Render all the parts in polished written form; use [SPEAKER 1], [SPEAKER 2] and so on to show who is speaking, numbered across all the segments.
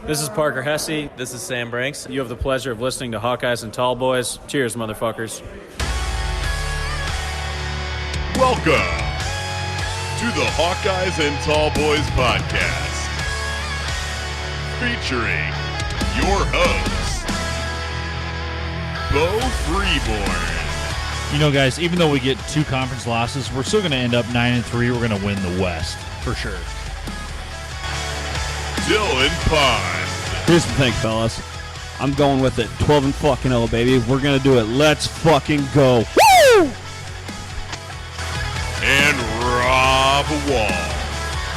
[SPEAKER 1] This is Parker Hesse. This is Sam Branks. You have the pleasure of listening to Hawkeyes and Tallboys. Cheers, motherfuckers.
[SPEAKER 2] Welcome to the Hawkeyes and Tallboys podcast, featuring your hosts, Bo Freeborn.
[SPEAKER 3] You know, guys, even though we get 2 conference losses, we're still going to end up 9-3. We're going to win the West for sure.
[SPEAKER 2] Dylan Pond.
[SPEAKER 4] Here's the thing, fellas. I'm going with it. 12 and fucking 0, baby. We're going to do it. Let's fucking go. Woo!
[SPEAKER 2] And Rob Wall.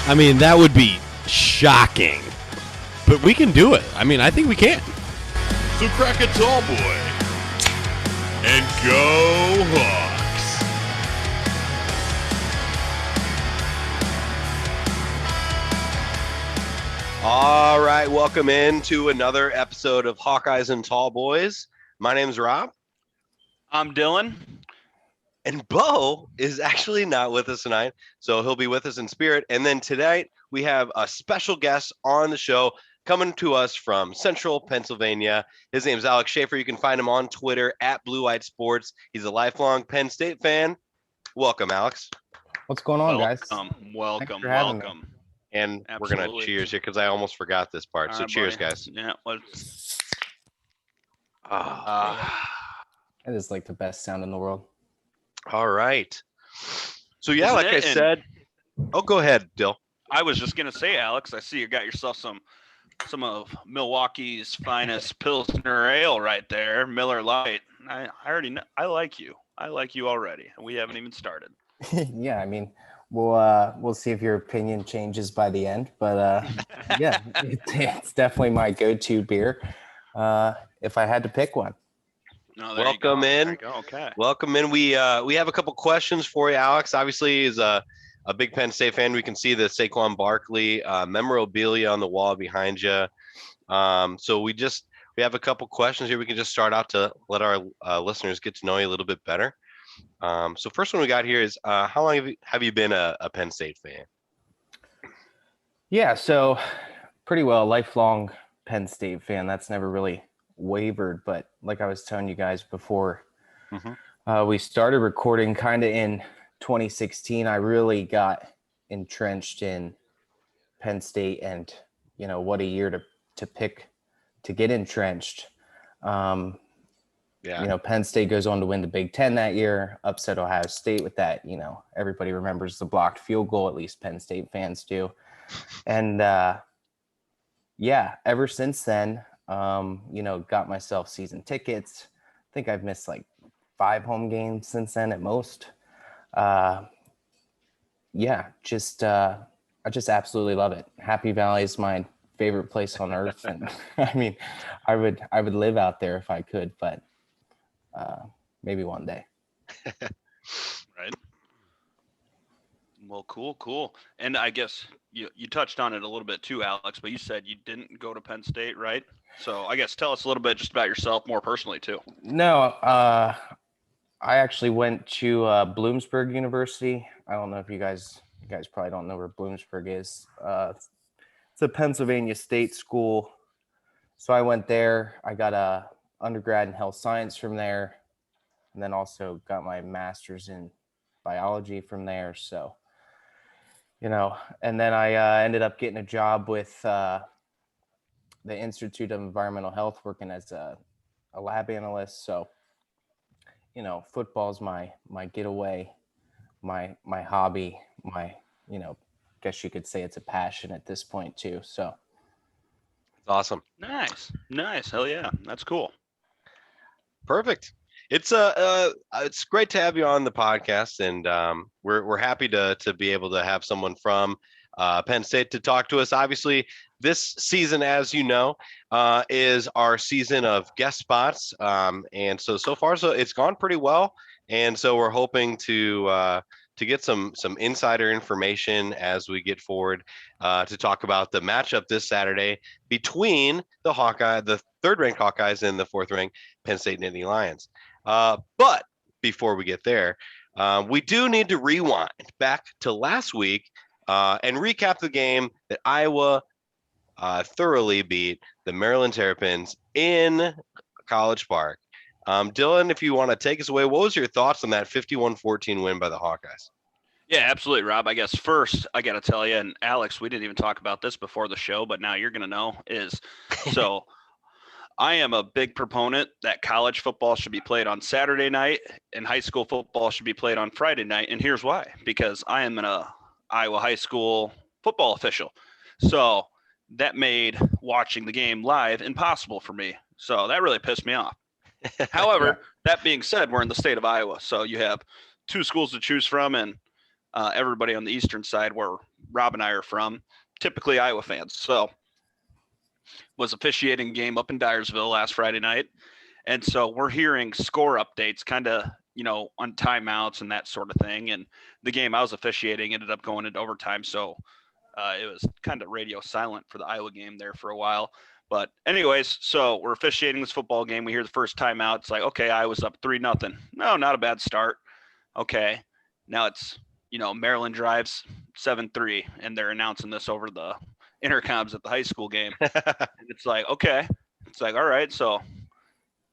[SPEAKER 4] I mean, that would be shocking. But we can do it. I mean, I think we can.
[SPEAKER 2] So crack a tall boy and go Hawks.
[SPEAKER 5] All right, welcome in to another episode of Hawkeyes and Tallboys. My name's Rob.
[SPEAKER 6] I'm Dylan.
[SPEAKER 5] And Bo is actually not with us tonight, so he'll be with us in spirit. And then tonight, we have a special guest on the show coming to us from Central Pennsylvania. His name's Alex Schaffer. You can find him on Twitter at Blue White Sports. He's a lifelong Penn State fan. Welcome, Alex.
[SPEAKER 7] What's going on, guys?
[SPEAKER 6] Welcome.
[SPEAKER 5] And
[SPEAKER 6] Absolutely.
[SPEAKER 5] We're going to cheers here because I almost forgot this part.
[SPEAKER 6] All
[SPEAKER 5] So
[SPEAKER 6] right,
[SPEAKER 5] cheers,
[SPEAKER 6] buddy.
[SPEAKER 5] guys.
[SPEAKER 6] Yeah. Let's...
[SPEAKER 7] That is like the best sound in the world.
[SPEAKER 5] All right. So, yeah,
[SPEAKER 6] Isn't
[SPEAKER 5] like
[SPEAKER 6] it?
[SPEAKER 5] I
[SPEAKER 6] And-
[SPEAKER 5] said, go ahead, Dill.
[SPEAKER 6] I was just gonna say, Alex. I see you got yourself some of Milwaukee's finest Pilsner Ale right there, Miller Lite. I already know. I like you. I like you already. We haven't even started.
[SPEAKER 7] Yeah, I mean, we'll see if your opinion changes by the end, but yeah, it's definitely my go-to beer if I had to pick one.
[SPEAKER 6] No,
[SPEAKER 5] Welcome in.
[SPEAKER 6] There you go. Okay.
[SPEAKER 5] Welcome in. We have a couple questions for you. Alex obviously is a big Penn State fan. We can see the Saquon Barkley memorabilia on the wall behind you. So we have a couple questions here. We can just start out to let our listeners get to know you a little bit better. So first one we got here is how long have you been a Penn State fan?
[SPEAKER 7] Yeah, so pretty well lifelong Penn State fan. That's never really wavered, but like I was telling you guys before we started recording kind of in 2016, I really got entrenched in Penn State, and what a year to pick to get entrenched. Penn State goes on to win the Big Ten that year, upset Ohio State with that. Everybody remembers the blocked field goal, at least Penn State fans do. And ever since then, got myself season tickets. I think I've missed like 5 home games since then at most. I just absolutely love it. Happy Valley is my favorite place on earth, and I mean, I would live out there if I could, but maybe one day.
[SPEAKER 6] Right. Well, cool. And I guess you touched on it a little bit too, Alex, but you said you didn't go to Penn State, right? So I guess tell us a little bit just about yourself more personally too.
[SPEAKER 7] No, I actually went to Bloomsburg University. I don't know if you guys probably don't know where Bloomsburg is. It's a Pennsylvania state school. So I went there. I got a undergrad in health science from there, and then also got my master's in biology from there. So, and then I ended up getting a job with the Institute of Environmental Health, working as a lab analyst. So, football's my getaway, my hobby, guess you could say it's a passion at this point too. So
[SPEAKER 5] It's awesome.
[SPEAKER 6] Nice. Hell yeah. That's cool.
[SPEAKER 5] Perfect. It's great to have you on the podcast, and we're happy to be able to have someone from Penn State to talk to us. Obviously, this season, as you know, is our season of guest spots, and so far it's gone pretty well, and so we're hoping to get some insider information as we get forward to talk about the matchup this Saturday between the third-ranked Hawkeyes and the fourth-ranked Penn State Nittany Lions. But before we get there, we do need to rewind back to last week and recap the game that Iowa thoroughly beat the Maryland Terrapins in College Park. Dylan, if you want to take us away, what was your thoughts on that 51-14 win by the Hawkeyes?
[SPEAKER 6] Yeah, absolutely, Rob. I guess first I got to tell you, and Alex, we didn't even talk about this before the show, but now you're going to know so I am a big proponent that college football should be played on Saturday night and high school football should be played on Friday night. And here's why, because I am an Iowa high school football official. So that made watching the game live impossible for me. So that really pissed me off. However, that being said, we're in the state of Iowa. So you have two schools to choose from, and everybody on the eastern side where Rob and I are from, typically Iowa fans. So was officiating a game up in Dyersville last Friday night. And so we're hearing score updates kind of, on timeouts and that sort of thing. And the game I was officiating ended up going into overtime. So it was kind of radio silent for the Iowa game there for a while. But anyways, so we're officiating this football game. We hear the first timeout. It's like, okay, Iowa's up 3-0. No, not a bad start. Okay. Now it's, Maryland drives 7-3, and they're announcing this over the intercoms at the high school game. And it's like, okay. It's like, all right. So,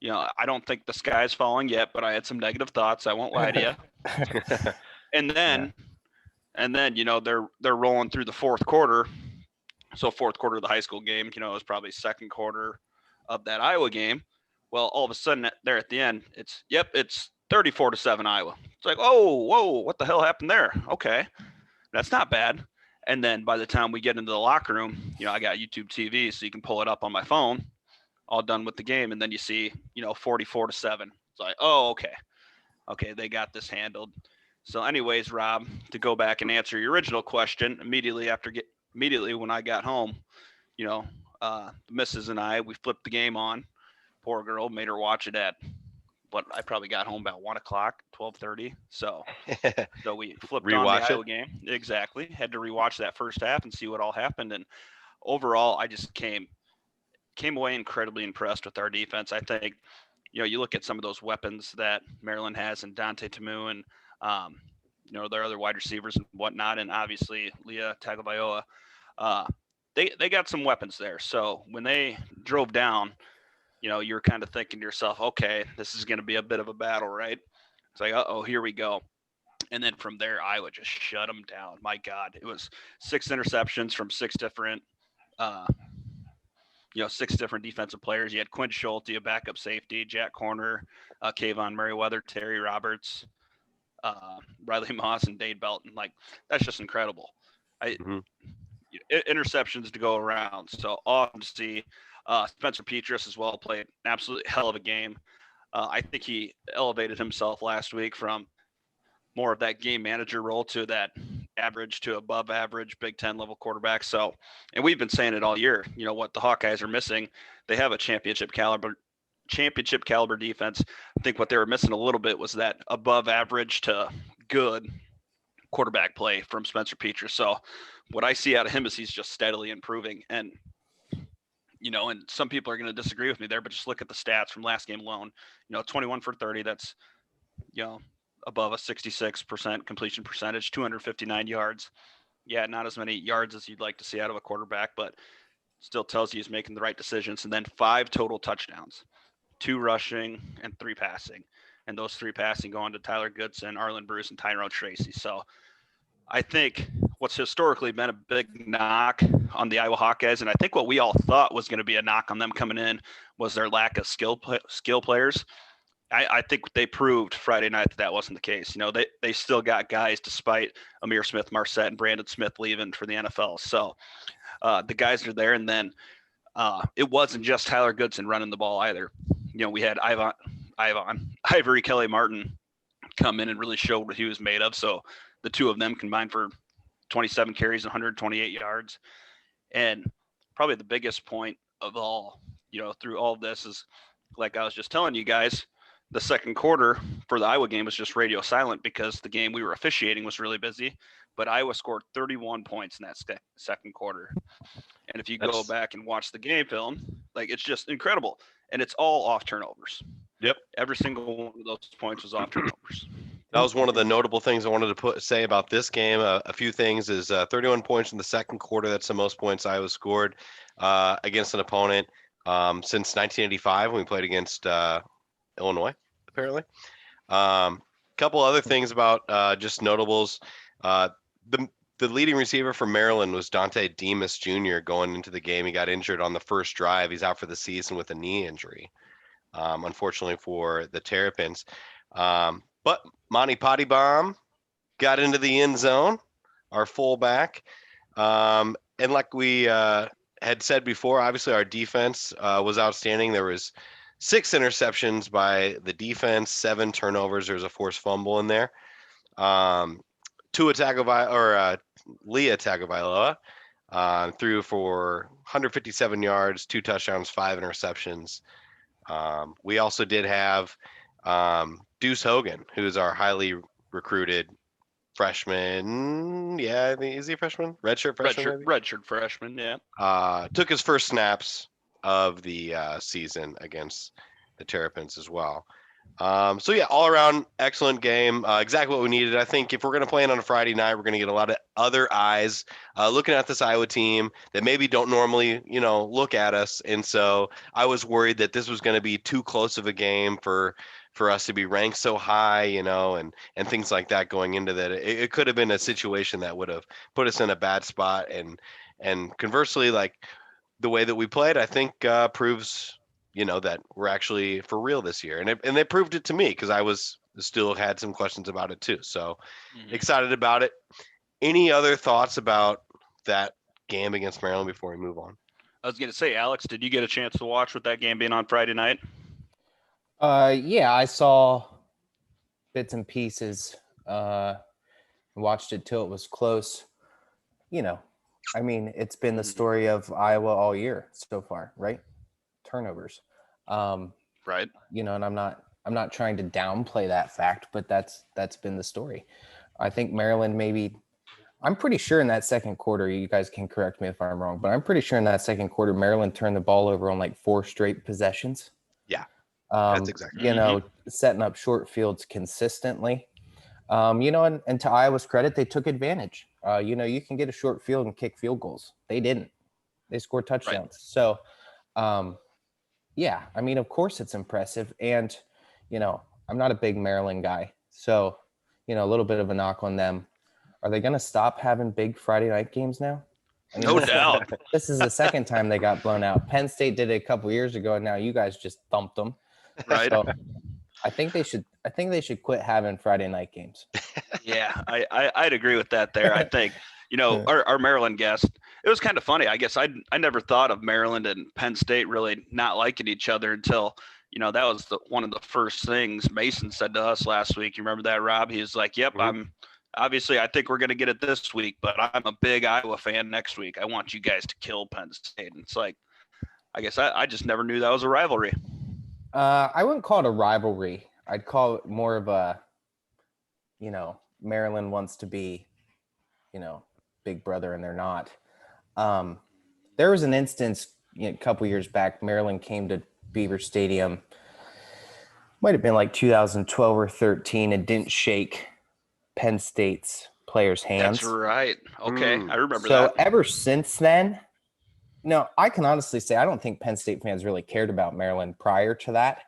[SPEAKER 6] I don't think the sky's falling yet, but I had some negative thoughts. I won't lie to you. And then, they're rolling through the fourth quarter. So fourth quarter of the high school game, it was probably second quarter of that Iowa game. Well, all of a sudden there at the end, it's 34-7 Iowa. It's like, oh, whoa, what the hell happened there? Okay, that's not bad. And then by the time we get into the locker room, I got YouTube TV, so you can pull it up on my phone, all done with the game. And then you see, 44-7. It's like, oh, okay, they got this handled. So anyways, Rob, to go back and answer your original question, immediately when I got home, the missus and I, we flipped the game on. Poor girl, made her watch it at, I probably got home about 1 o'clock, 12:30. So we flipped on the Iowa game. Exactly. Had to rewatch that first half and see what all happened. And overall, I just came away incredibly impressed with our defense. I think, you look at some of those weapons that Maryland has and Dante Tamu and, their other wide receivers and whatnot, and obviously Leah Tagovailoa, they got some weapons there. So when they drove down, you're kind of thinking to yourself, okay, this is going to be a bit of a battle, right? It's like, uh-oh, here we go. And then from there, Iowa just shut them down. My God, it was 6 interceptions from 6 different defensive players. You had Quinn Schulte, a backup safety, Jack Corner, Kayvon Merriweather, Terry Roberts, Riley Moss, and Dade Belton. Like, that's just incredible. Interceptions to go around. So awesome to see. Spencer Petras as well played an absolutely hell of a game. I think he elevated himself last week from more of that game manager role to that average to above average Big Ten level quarterback. So, and we've been saying it all year, what the Hawkeyes are missing. They have a championship caliber defense. I think what they were missing a little bit was that above average to good quarterback play from Spencer Petras. So what I see out of him is he's just steadily improving. And, and some people are going to disagree with me there, but just look at the stats from last game alone. 21 for 30, that's, above a 66% completion percentage, 259 yards. Yeah, not as many yards as you'd like to see out of a quarterback, but still tells you he's making the right decisions. And then 5 total touchdowns, 2 rushing and 3 passing. And those 3 passing go on to Tyler Goodson, Arlen Bruce, and Tyrone Tracy. So I think what's historically been a big knock on the Iowa Hawkeyes, and I think what we all thought was going to be a knock on them coming in, was their lack of skill players. I think they proved Friday night that wasn't the case. They still got guys despite Amir Smith-Marset and Brandon Smith leaving for the NFL. So the guys are there. And then it wasn't just Tyler Goodson running the ball either. We had Ivory Kelly Martin come in and really showed what he was made of. So the two of them combined for 27 carries, 128 yards. And probably the biggest point of all, through all of this is, like I was just telling you guys, the second quarter for the Iowa game was just radio silent because the game we were officiating was really busy. But Iowa scored 31 points in that second quarter. And if you go back and watch the game film, like, it's just incredible. And it's all off turnovers.
[SPEAKER 5] Yep.
[SPEAKER 6] Every single one of those points was off turnovers.
[SPEAKER 5] That was one of the notable things I wanted to say about this game. A few things is 31 points in the second quarter. That's the most points Iowa scored against an opponent since 1985 when we played against Illinois, apparently. Couple other things about just notables. The leading receiver for Maryland was Dante Demas Jr. going into the game. He got injured on the first drive. He's out for the season with a knee injury, unfortunately for the Terrapins. But Monty Potty Bomb got into the end zone, our fullback. And like we had said before, obviously our defense was outstanding. There was 6 interceptions by the defense, 7 turnovers. There was a forced fumble in there. Leah Tagovailoa threw for 157 yards, 2 touchdowns, 5 interceptions. We also did have Deuce Hogan, who's our highly recruited freshman. Yeah, is he a freshman? Redshirt freshman?
[SPEAKER 6] Redshirt freshman, yeah.
[SPEAKER 5] Took his first snaps of the season against the Terrapins as well. So yeah, all around excellent game. Exactly what we needed. I think if we're going to play it on a Friday night, we're going to get a lot of other eyes looking at this Iowa team that maybe don't normally, look at us. And so I was worried that this was going to be too close of a game for us to be ranked so high, and things like that going into that. It could have been a situation that would have put us in a bad spot. And conversely, like the way that we played, I think proves that we're actually for real this year. And they proved it to me because I still had some questions about it too. So excited about it. Any other thoughts about that game against Maryland before we move on?
[SPEAKER 6] I was going to say, Alex, did you get a chance to watch with that game being on Friday night?
[SPEAKER 7] Yeah, I saw bits and pieces. Watched it till it was close. It's been the story of Iowa all year so far, right? Turnovers.
[SPEAKER 6] Right.
[SPEAKER 7] And I'm not trying to downplay that fact, but that's been the story. I think Maryland I'm pretty sure in that second quarter, you guys can correct me if I'm wrong, but I'm pretty sure in that second quarter, Maryland turned the ball over on like 4 straight possessions.
[SPEAKER 5] Yeah, that's exactly.
[SPEAKER 7] Setting up short fields consistently. And to Iowa's credit, they took advantage. You can get a short field and kick field goals. They didn't. They scored touchdowns. Right. So, yeah, of course it's impressive. And, I'm not a big Maryland guy. So, a little bit of a knock on them. Are they going to stop having big Friday night games now?
[SPEAKER 6] No doubt.
[SPEAKER 7] This is the second time they got blown out. Penn State did it a couple years ago, and now you guys just thumped them.
[SPEAKER 6] Right.
[SPEAKER 7] So I think they should quit having Friday night games.
[SPEAKER 6] Yeah, I'd agree with that there. I think, our Maryland guest, it was kind of funny. I guess I never thought of Maryland and Penn State really not liking each other until, that was one of the first things Mason said to us last week. You remember that, Rob? He was like, yep, I think we're going to get it this week, but I'm a big Iowa fan next week. I want you guys to kill Penn State. And it's like, I guess I just never knew that was a rivalry.
[SPEAKER 7] I wouldn't call it a rivalry. I'd call it more of a, Maryland wants to be, big brother and they're not. There was an instance a couple years back, Maryland came to Beaver Stadium, might have been like 2012 or 13, and didn't shake Penn State's players' hands.
[SPEAKER 6] That's right. Okay. I remember
[SPEAKER 7] so
[SPEAKER 6] that.
[SPEAKER 7] So ever since then, I can honestly say I don't think Penn State fans really cared about Maryland prior to that.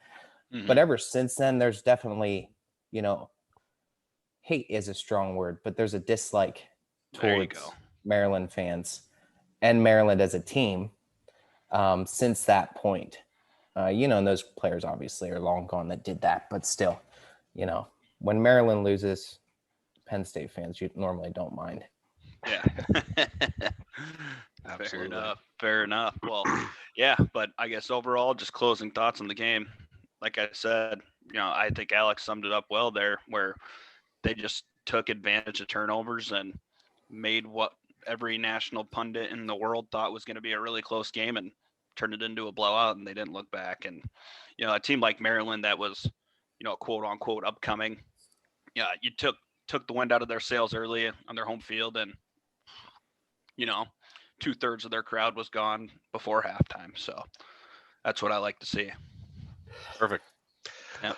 [SPEAKER 7] Mm-hmm. But ever since then, there's definitely, hate is a strong word, but there's a dislike towards Maryland fans and Maryland as a team since that point. And those players obviously are long gone that did that. But still, when Maryland loses, Penn State fans normally don't mind.
[SPEAKER 6] Yeah. Fair enough. Well, yeah, but I guess overall, just closing thoughts on the game. Like I said, I think Alex summed it up well there, where they just took advantage of turnovers and made what every national pundit in the world thought was going to be a really close game and turned it into a blowout, and they didn't look back. And, a team like Maryland that was, quote unquote upcoming, you took the wind out of their sails early on their home field, and 2/3 of their crowd was gone before halftime. So that's what I like to see.
[SPEAKER 5] Perfect.
[SPEAKER 6] Yep.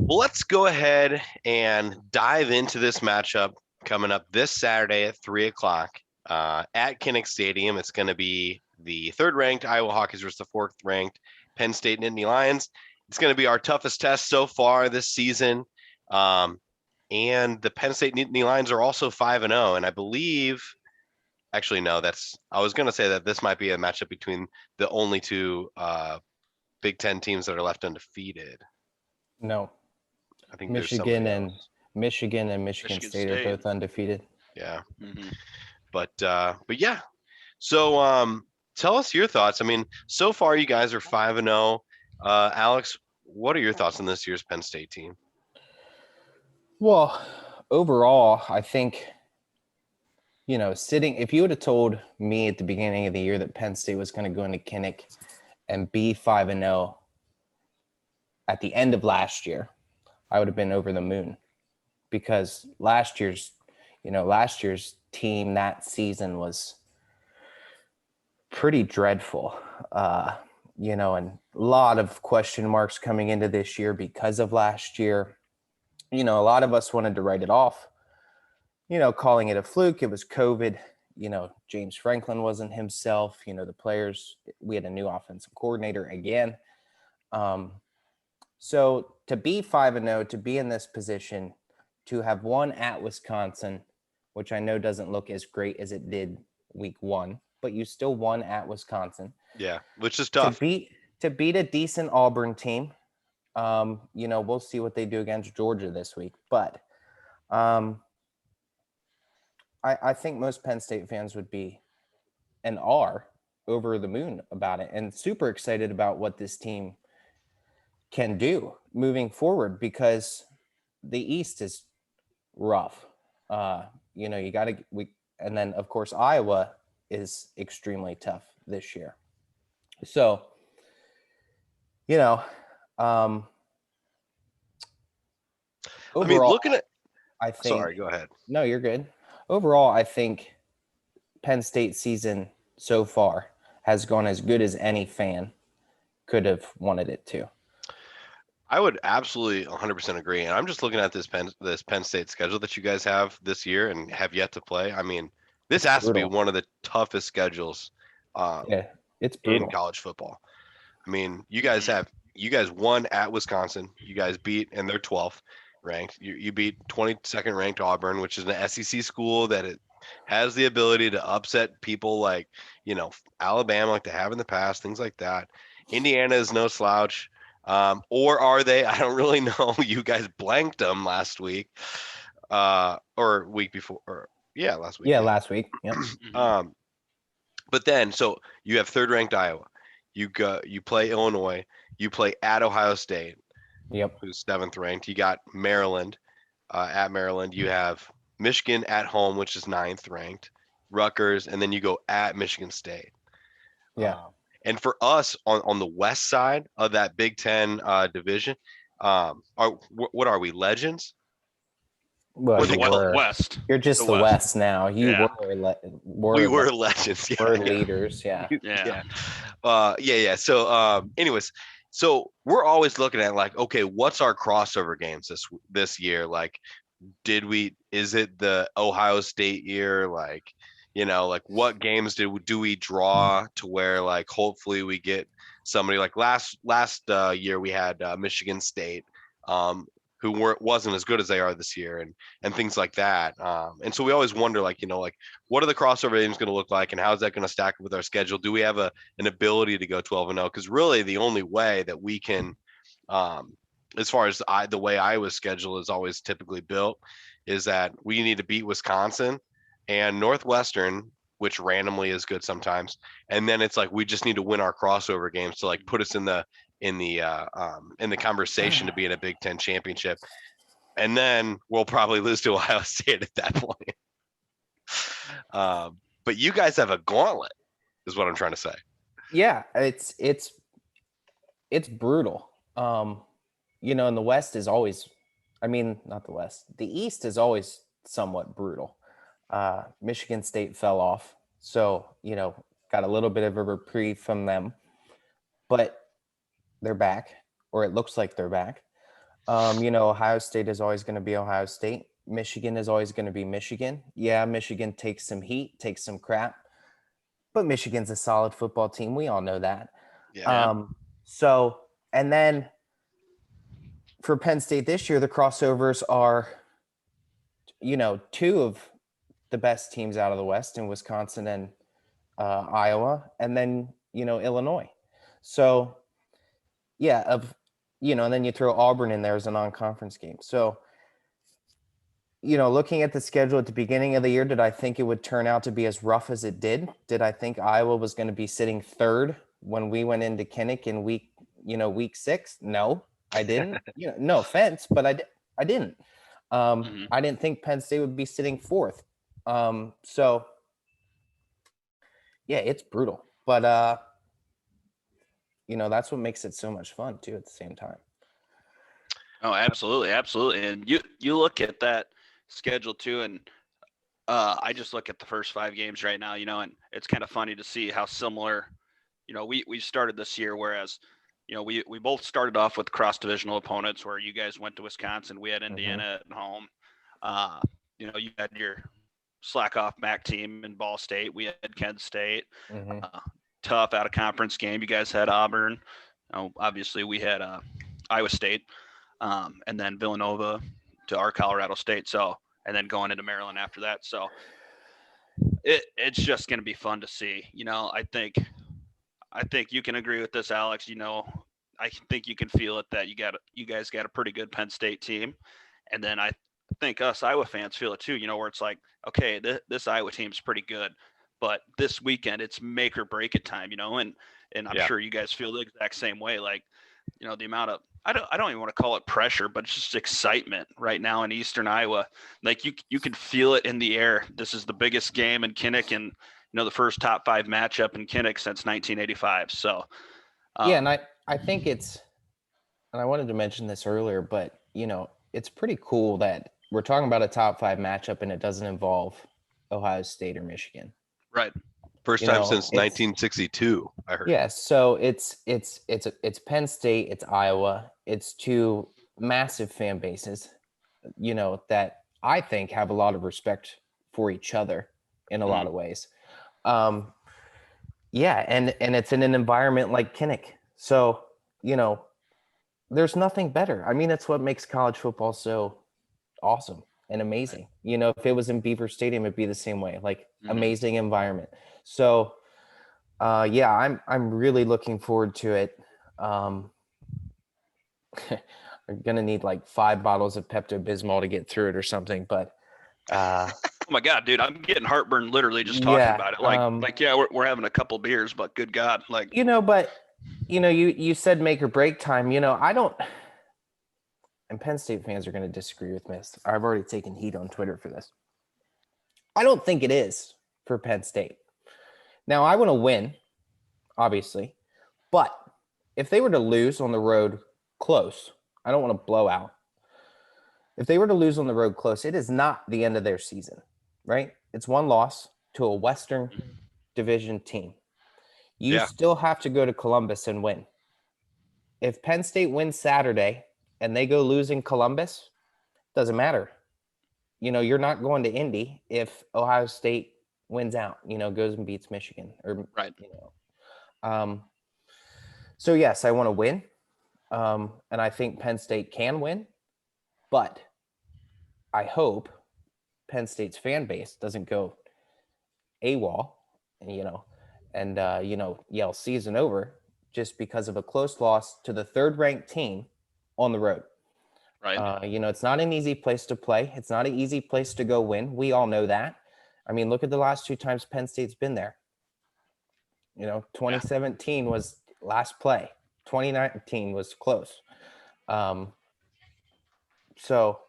[SPEAKER 5] Well, let's go ahead and dive into this matchup coming up this Saturday at 3 o'clock at Kinnick Stadium. It's going to be the third-ranked Iowa Hawkeyes versus the fourth-ranked Penn State Nittany Lions. It's going to be our toughest test so far this season. And the Penn State Nittany Lions are also 5-0, and I believe – actually, no, I was going to say that this might be a matchup between the only two Big Ten teams that are left undefeated.
[SPEAKER 7] No,
[SPEAKER 5] I think
[SPEAKER 7] Michigan
[SPEAKER 5] there's
[SPEAKER 7] and Michigan State are both undefeated.
[SPEAKER 5] Yeah.
[SPEAKER 6] Mhm.
[SPEAKER 5] But yeah. So tell us your thoughts. I mean, so far you guys are 5-0. Alex, what are your thoughts on this year's Penn State team?
[SPEAKER 7] Well, overall, I think, if you would have told me at the beginning of the year that Penn State was going to go into Kinnick and be 5-0 at the end of last year, I would have been over the moon, because last year's team that season was pretty dreadful, and a lot of question marks coming into this year because of last year. A lot of us wanted to write it off, calling it a fluke. It was COVID. James Franklin wasn't himself. The players, we had a new offensive coordinator again. So to be 5-0, to be in this position, to have won at Wisconsin, which I know doesn't look as great as it did week 1, but you still won at Wisconsin.
[SPEAKER 5] Yeah, which is tough.
[SPEAKER 7] To beat a decent Auburn team. We'll see what they do against Georgia this week, but I think most Penn State fans would be and are over the moon about it, and super excited about what this team can do moving forward, because the East is rough. And then of course Iowa is extremely tough this year. So, overall,
[SPEAKER 5] I mean, looking at
[SPEAKER 7] I think,
[SPEAKER 5] sorry, go ahead.
[SPEAKER 7] No, you're good. Overall, I think Penn State season so far has gone as good as any fan could have wanted it to.
[SPEAKER 5] I would absolutely 100% agree. And I'm just looking at this Penn State schedule that you guys have this year and have yet to play. I mean, this has to be one of the toughest schedules
[SPEAKER 7] it's brutal
[SPEAKER 5] in college football. I mean, you guys won at Wisconsin. You guys beat, and they're 12th ranked. You beat 22nd ranked Auburn, which is an SEC school that it has the ability to upset people like, Alabama, like they have in the past, things like that. Indiana is no slouch. Or are they? I don't really know. You guys blanked them last week, or week before, last week.
[SPEAKER 7] Yeah, last week. Yep.
[SPEAKER 5] But then, so you have third-ranked Iowa. You play Illinois. You play at Ohio State.
[SPEAKER 7] Yep.
[SPEAKER 5] Who's 7th ranked. You got Maryland, at Maryland. You have Michigan at home, which is 9th ranked. Rutgers, and then you go at Michigan State.
[SPEAKER 7] Yeah.
[SPEAKER 5] And for us on the west side of that Big Ten division, what are we, legends?
[SPEAKER 7] Well,
[SPEAKER 6] We're the West.
[SPEAKER 7] You're just the West now. We were
[SPEAKER 5] legends. Yeah.
[SPEAKER 7] We're leaders. Yeah.
[SPEAKER 5] Yeah. So, anyways, so we're always looking at like, okay, what's our crossover games this year? Like, is it the Ohio State year? Like, like what games do we draw to where like hopefully we get somebody like last year we had Michigan State, who wasn't as good as they are this year, and things like that. And so we always wonder like, like what are the crossover games going to look like, and how is that going to stack up with our schedule? Do we have an ability to go 12-0? Because really the only way that we can, as far as the way Iowa's schedule is always typically built, is that we need to beat Wisconsin and Northwestern, which randomly is good sometimes, and then it's like we just need to win our crossover games to like put us in the conversation to be in a Big Ten championship, and then we'll probably lose to Ohio State at that point. But you guys have a gauntlet, is what I'm trying to say.
[SPEAKER 7] Yeah, it's brutal. And the West is always, not the West, the East is always somewhat brutal. Michigan State fell off, so got a little bit of a reprieve from them, but they're back, or it looks like they're back. Ohio State is always going to be Ohio State. Michigan is always going to be Michigan. Yeah, Michigan takes some heat, takes some crap, but Michigan's a solid football team. We all know that.
[SPEAKER 5] Yeah.
[SPEAKER 7] And then for Penn State this year, the crossovers are, two of the best teams out of the West in Wisconsin and Iowa, and then, Illinois. So, yeah, and then you throw Auburn in there as a non-conference game. So, looking at the schedule at the beginning of the year, did I think it would turn out to be as rough as it did? Did I think Iowa was going to be sitting third when we went into Kinnick in week 6? No, I didn't. No offense, but I didn't. I didn't think Penn State would be sitting fourth. So yeah, it's brutal, but that's what makes it so much fun too. At the same time.
[SPEAKER 6] Oh, absolutely, absolutely. And you look at that schedule too, and I just look at the first 5 games right now, and it's kind of funny to see how similar, we started this year, whereas, we both started off with cross-divisional opponents where you guys went to Wisconsin, we had Indiana at home. You had your slack off MAC team in Ball State, we had Kent State, tough out of conference game. You guys had Auburn. Obviously we had Iowa State, and then Villanova to our Colorado State. So, and then going into Maryland after that. So it's just going to be fun to see. I think you can agree with this, Alex. I think you can feel it that you guys got a pretty good Penn State team, and then I think us Iowa fans feel it too. Where it's like, okay, this Iowa team's pretty good, but this weekend it's make or break it time. And I'm sure you guys feel the exact same way. Like, the amount of I don't even want to call it pressure, but it's just excitement right now in Eastern Iowa. Like you can feel it in the air. This is the biggest game in Kinnick, and the first top 5 matchup in Kinnick since 1985. So
[SPEAKER 7] and I think and I wanted to mention this earlier, but it's pretty cool that we're talking about a top 5 matchup and it doesn't involve Ohio State or Michigan.
[SPEAKER 6] Right.
[SPEAKER 5] First time since 1962, I heard.
[SPEAKER 7] Yeah, so it's Penn State, it's Iowa, it's 2 massive fan bases, that I think have a lot of respect for each other in a lot of ways. And it's in an environment like Kinnick. So, there's nothing better. I mean, it's what makes college football so awesome and amazing. If it was in Beaver Stadium, it'd be the same way, like amazing environment. So, I'm really looking forward to it. I'm gonna need like 5 bottles of Pepto-Bismol to get through it or something. But
[SPEAKER 6] oh my God, dude, I'm getting heartburn literally just talking about it. We're having a couple beers, but good God, like
[SPEAKER 7] you said make or break time. I don't. And Penn State fans are going to disagree with me. I've already taken heat on Twitter for this. I don't think it is for Penn State. Now, I want to win, obviously, but if they were to lose on the road close, I don't want to blow out. If they were to lose on the road close, it is not the end of their season, right? It's 1 loss to a Western Division team. You still have to go to Columbus and win. If Penn State wins Saturday and they go lose in Columbus, doesn't matter. You're not going to Indy if Ohio State wins out, goes and beats Michigan or
[SPEAKER 6] right.
[SPEAKER 7] So yes, I want to win. And I think Penn State can win, but I hope Penn State's fan base doesn't go AWOL, and yell season over just because of a close loss to the 3rd ranked team on the road.
[SPEAKER 6] Right.
[SPEAKER 7] It's not an easy place to play. It's not an easy place to go win. We all know that. I mean, look at the last 2 times Penn State's been there. 2017 was last play. 2019 was close. So,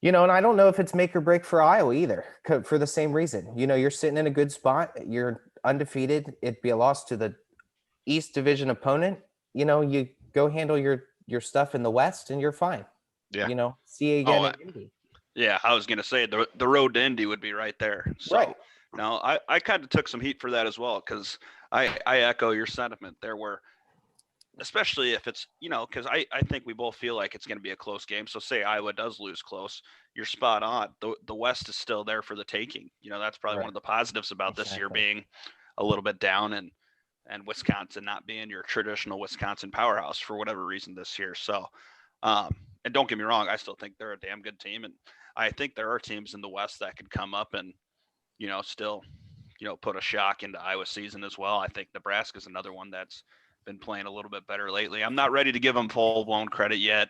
[SPEAKER 7] and I don't know if it's make or break for Iowa either, for the same reason. You're sitting in a good spot. You're undefeated. It'd be a loss to the East Division opponent. You go handle your stuff in the West and you're fine.
[SPEAKER 5] Yeah.
[SPEAKER 7] See you again in Indy.
[SPEAKER 6] Yeah, I was going to say the road to Indy would be right there. So,
[SPEAKER 7] right.
[SPEAKER 6] Now, I kind of took some heat for that as well because I echo your sentiment there where especially if it's, because I think we both feel like it's going to be a close game. So say Iowa does lose close, you're spot on. The West is still there for the taking. That's probably one of the positives about this year being a little bit down, and Wisconsin not being your traditional Wisconsin powerhouse for whatever reason this year. So, and don't get me wrong, I still think they're a damn good team, and I think there are teams in the West that could come up and, still, put a shock into Iowa's season as well. I think Nebraska's another one that's been playing a little bit better lately. I'm not ready to give them full-blown credit yet.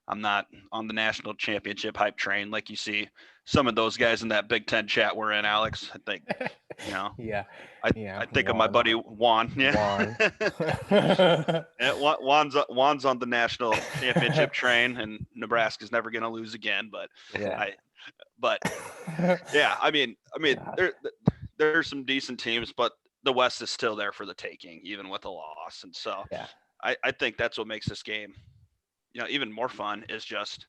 [SPEAKER 6] I'm not on the national championship hype train like you see some of those guys in that Big Ten chat we're in, Alex. I think, I think of my buddy Juan. Yeah. Juan's on the national championship train, and Nebraska's never going to lose again. But I mean, there's some decent teams, but the West is still there for the taking, even with a loss. And so I think that's what makes this game, even more fun is just,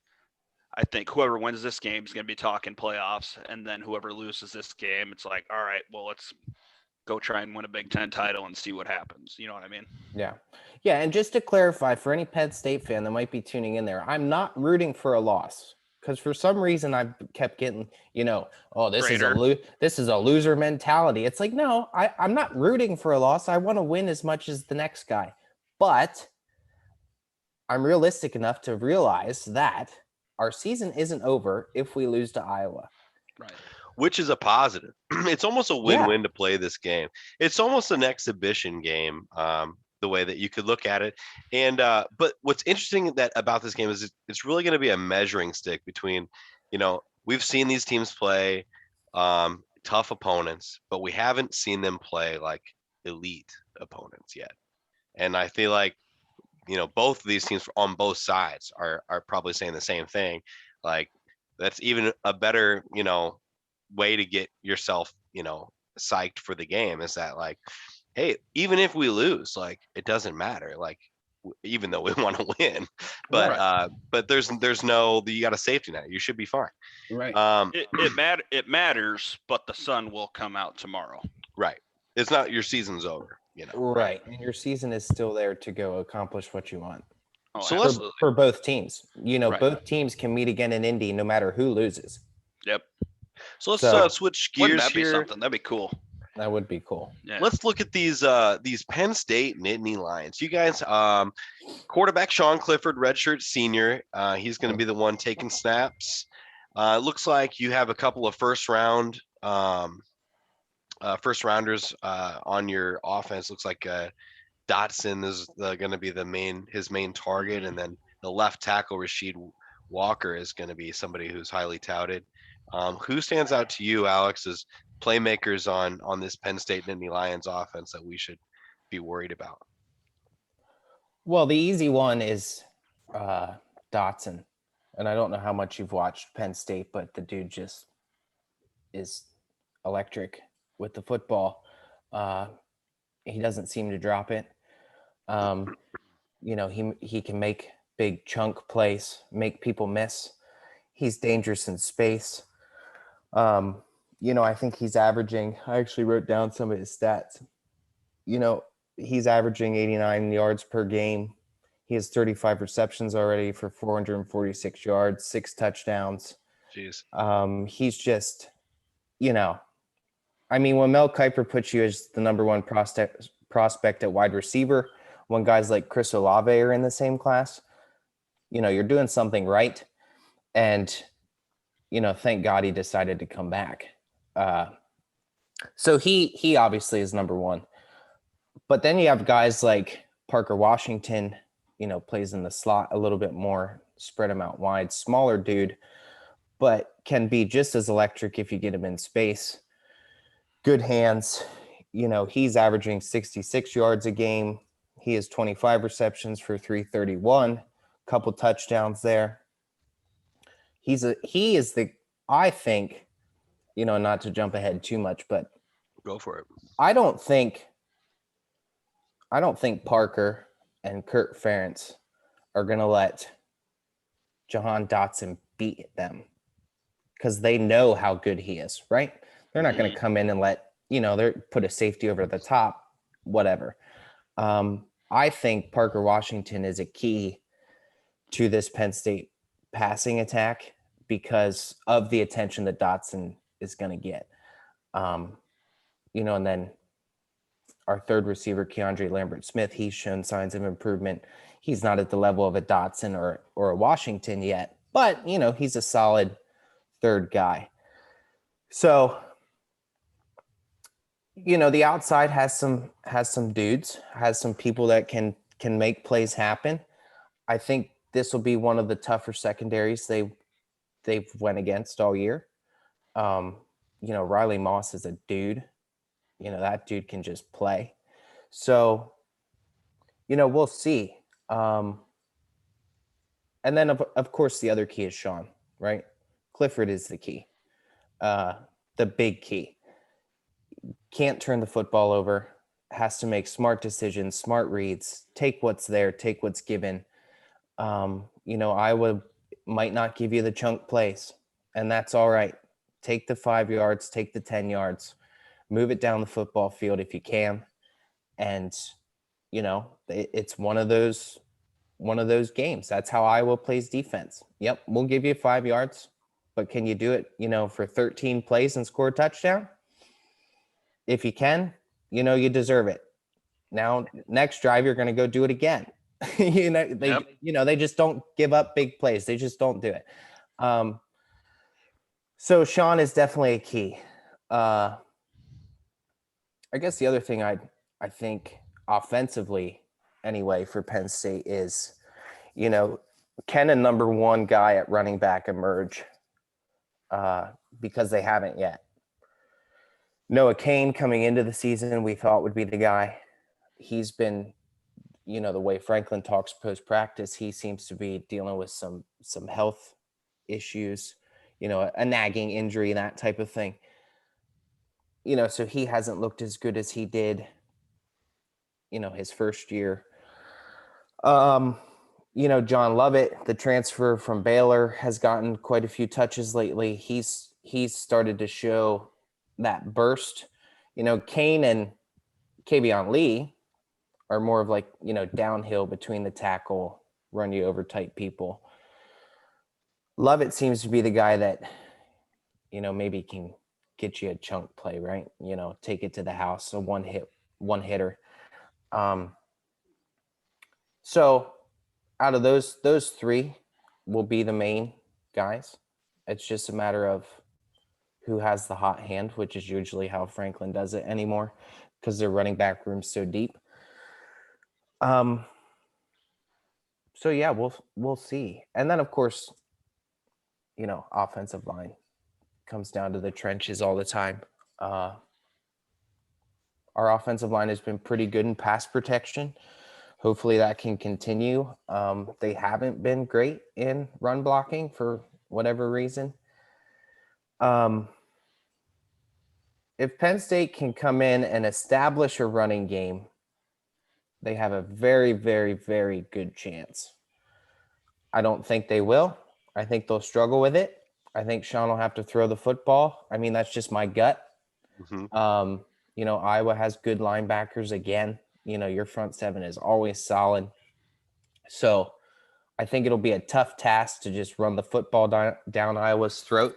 [SPEAKER 6] I think whoever wins this game is going to be talking playoffs. And then whoever loses this game, it's like, all right, well, let's go try and win a Big Ten title and see what happens. You know what I mean?
[SPEAKER 7] Yeah. Yeah. And just to clarify for any Penn State fan that might be tuning in there, I'm not rooting for a loss. Because for some reason I've kept getting, this is a loser mentality. It's like, no, I'm not rooting for a loss. I want to win as much as the next guy. But I'm realistic enough to realize that our season isn't over if we lose to Iowa.
[SPEAKER 5] Right. Which is a positive. It's almost a win-win to play this game. It's almost an exhibition game, the way that you could look at it. And but what's interesting about this game is it's really going to be a measuring stick between, we've seen these teams play tough opponents, but we haven't seen them play like elite opponents yet. And I feel like, both of these teams on both sides are probably saying the same thing. Like, that's even a better, way to get yourself, psyched for the game is that, like, hey, even if we lose, like, it doesn't matter. Like, even though we want to win, but there's no, you got a safety net. You should be fine.
[SPEAKER 7] Right.
[SPEAKER 6] It matters, but the sun will come out tomorrow.
[SPEAKER 5] Right. It's not, your season's over.
[SPEAKER 7] Right. And your season is still there to go accomplish what you want.
[SPEAKER 6] Oh,
[SPEAKER 7] so for both teams, both teams can meet again in Indy no matter who loses.
[SPEAKER 6] Yep.
[SPEAKER 5] So let's switch gears.
[SPEAKER 6] Wouldn't that be
[SPEAKER 5] here.
[SPEAKER 6] something? That'd be cool.
[SPEAKER 7] That would be cool.
[SPEAKER 5] Yeah. Let's look at these Penn State Nittany Lions. You guys, quarterback Sean Clifford, redshirt senior. He's going to be the one taking snaps. It looks like you have a couple of first rounders on your offense. Looks like Dotson is going to be his main target, and then the left tackle Rasheed Walker is going to be somebody who's highly touted. Who stands out to you, Alex, as playmakers on this Penn State Nittany Lions offense that we should be worried about?
[SPEAKER 7] Well, the easy one is Dotson. And I don't know how much you've watched Penn State, but the dude just is electric with the football. He doesn't seem to drop it. He can make big chunk plays, make people miss. He's dangerous in space. I think he's averaging, I actually wrote down some of his stats. He's averaging 89 yards per game. He has 35 receptions already for 446 yards, 6 touchdowns.
[SPEAKER 5] Jeez.
[SPEAKER 7] He's just, when Mel Kiper puts you as the number one prospect at wide receiver, when guys like Chris Olave are in the same class, you're doing something right. And, thank God he decided to come back. So he obviously is number one. But then you have guys like Parker Washington, plays in the slot a little bit more, spread him out wide, smaller dude, but can be just as electric if you get him in space. Good hands. He's averaging 66 yards a game. He has 25 receptions for 331, couple touchdowns there. I think, not to jump ahead too much, but
[SPEAKER 5] go for it.
[SPEAKER 7] I don't think Parker and Kurt Ferentz are going to let Jahan Dotson beat them because they know how good he is, right? They're not going to come in and let, they put a safety over the top, whatever. I think Parker Washington is a key to this Penn State passing attack because of the attention that Dotson is going to get. And then our third receiver, Keandre Lambert-Smith, he's shown signs of improvement. He's not at the level of a Dotson or a Washington yet, but, he's a solid third guy. So, the outside has some dudes, has some people that can make plays happen. I think this will be one of the tougher secondaries they've went against all year. Riley Moss is a dude. That dude can just play. So, we'll see. And then, of course, the other key is Sean, right? Clifford is the key, the big key. Can't turn the football over, has to make smart decisions, smart reads, take what's there, take what's given. Iowa might not give you the chunk plays, and that's all right. Take the 5 yards, take the 10 yards, move it down the football field if you can. And, it's one of those games. That's how Iowa plays defense. Yep, we'll give you 5 yards, but can you do it, for 13 plays and score a touchdown? If you can, you deserve it. Now, next drive, you're going to go do it again. They just don't give up big plays. They just don't do it. So Sean is definitely a key. I guess the other thing I think offensively anyway for Penn State is, can a number one guy at running back emerge? Because they haven't yet. Noah Cain coming into the season, we thought would be the guy. He's been, the way Franklin talks post-practice, he seems to be dealing with some health issues, a nagging injury, that type of thing. So he hasn't looked as good as he did, his first year. John Lovett, the transfer from Baylor, has gotten quite a few touches lately. He's started to show that burst. Kane and Kavion Lee are more of like, downhill between the tackle, run you over type people. Lovett seems to be the guy that, maybe can get you a chunk play, right? Take it to the house, a one hitter. So out of those three will be the main guys. It's just a matter of who has the hot hand, which is usually how Franklin does it anymore because their running back room's so deep. So yeah, we'll see. And then of course, offensive line comes down to the trenches all the time. Our offensive line has been pretty good in pass protection. Hopefully that can continue. They haven't been great in run blocking for whatever reason. If Penn State can come in and establish a running game, they have a very, very, very good chance. I don't think they will. I think they'll struggle with it. I think Sean will have to throw the football. I mean, that's just my gut. Mm-hmm. Iowa has good linebackers again. Your front seven is always solid. So I think it'll be a tough task to just run the football down Iowa's throat.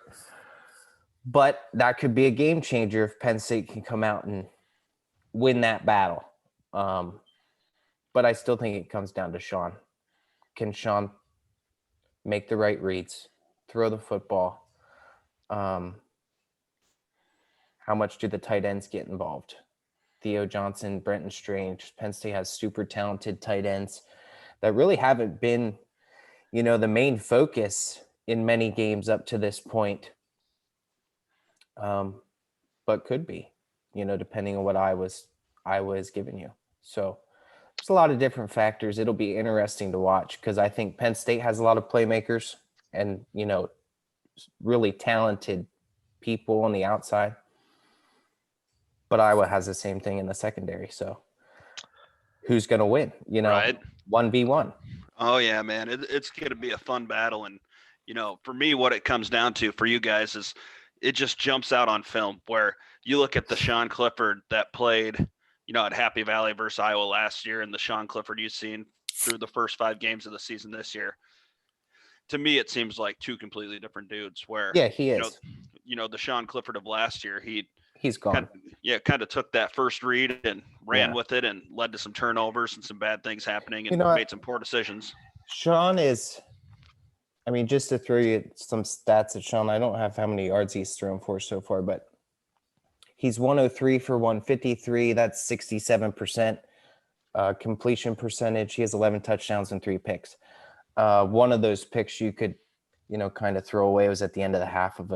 [SPEAKER 7] But that could be a game changer if Penn State can come out and win that battle. But I still think it comes down to Sean. Can Sean make the right reads, throw the football? How much do the tight ends get involved? Theo Johnson, Brenton Strange. Penn State has super talented tight ends that really haven't been, the main focus in many games up to this point. But could be, depending on what Iowa is giving you. So there's a lot of different factors. It'll be interesting to watch because I think Penn State has a lot of playmakers and, really talented people on the outside. But Iowa has the same thing in the secondary. So who's going to win?
[SPEAKER 6] Right.
[SPEAKER 7] 1v1.
[SPEAKER 6] Oh, yeah, man. It's going to be a fun battle. And, for me, what it comes down to for you guys is it just jumps out on film where you look at the Sean Clifford that played, at Happy Valley versus Iowa last year and the Sean Clifford you've seen through the first 5 games of the season this year. To me, it seems like 2 completely different dudes where,
[SPEAKER 7] Yeah, he is.
[SPEAKER 6] The Sean Clifford of last year,
[SPEAKER 7] He's gone.
[SPEAKER 6] kind of took that first read and ran
[SPEAKER 7] Yeah.
[SPEAKER 6] with it and led to some turnovers and some bad things happening and made some poor decisions.
[SPEAKER 7] Sean is, I mean, just to throw you some stats at Sean, I don't have how many yards he's thrown for so far, but he's 103 for 153. That's 67% completion percentage. He has 11 touchdowns and 3 picks. One of those picks you could, kind of throw away was at the end of the half of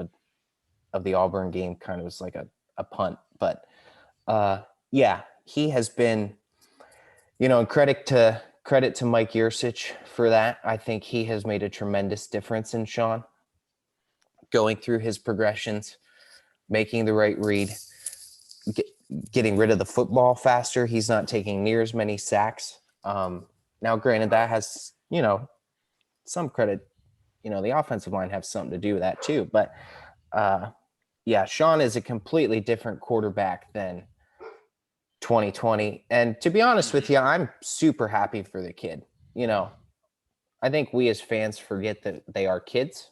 [SPEAKER 7] the Auburn game. Kind of was like a punt, but yeah, he has been, and credit to Mike Yursich for that. I think he has made a tremendous difference in Sean, going through his progressions, making the right read, getting rid of the football faster. He's not taking near as many sacks. Now, granted, that has, some credit, the offensive line have something to do with that too. But yeah, Sean is a completely different quarterback than 2020. And to be honest with you, I'm super happy for the kid. I think we as fans forget that they are kids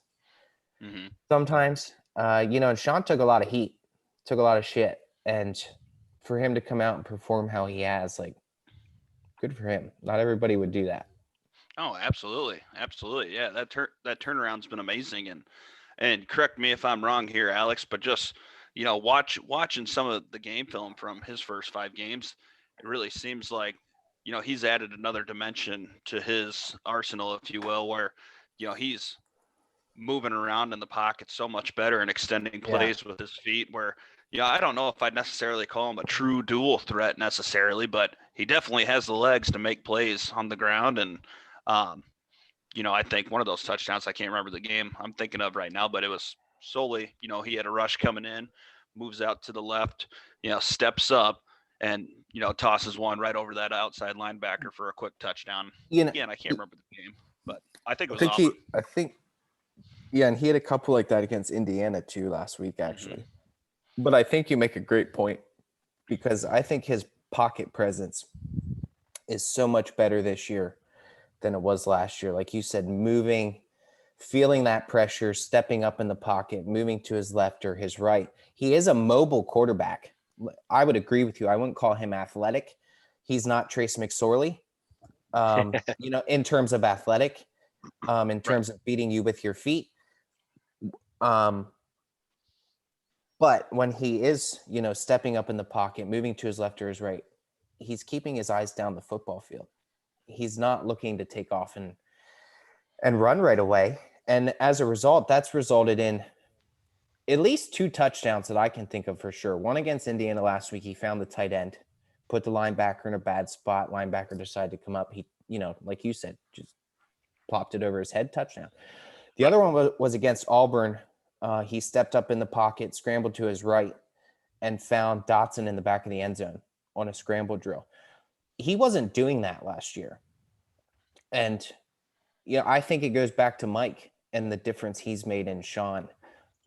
[SPEAKER 7] sometimes. And Sean took a lot of heat, took a lot of shit. And for him to come out and perform how he has, like, good for him. Not everybody would do that.
[SPEAKER 6] Oh, absolutely. Absolutely. Yeah, that turnaround's been amazing. And correct me if I'm wrong here, Alex, but just, watching some of the game film from his first 5 games, it really seems like, he's added another dimension to his arsenal, if you will, where, he's moving around in the pocket so much better and extending plays with his feet where, I don't know if I'd necessarily call him a true dual threat necessarily, but he definitely has the legs to make plays on the ground. And, I think one of those touchdowns, I can't remember the game I'm thinking of right now, but it was solely, he had a rush coming in, moves out to the left, steps up and, tosses one right over that outside linebacker for a quick touchdown. Again, I can't remember the game, but I think it was awesome.
[SPEAKER 7] And he had a couple like that against Indiana too last week, actually. But I think you make a great point because I think his pocket presence is so much better this year than it was last year. Like you said, moving, feeling that pressure, stepping up in the pocket, moving to his left or his right. He is a mobile quarterback. I would agree with you. I wouldn't call him athletic. He's not Trace McSorley, in terms of athletic, in terms of beating you with your feet. But when he is, stepping up in the pocket, moving to his left or his right, he's keeping his eyes down the football field. He's not looking to take off and run right away. And as a result, that's resulted in at least 2 touchdowns that I can think of for sure. One against Indiana last week, he found the tight end, put the linebacker in a bad spot. Linebacker decided to come up. He, like you said, just plopped it over his head, touchdown. The other one was against Auburn. He stepped up in the pocket, scrambled to his right, and found Dotson in the back of the end zone on a scramble drill. He wasn't doing that last year. And, I think it goes back to Mike and the difference he's made in Sean.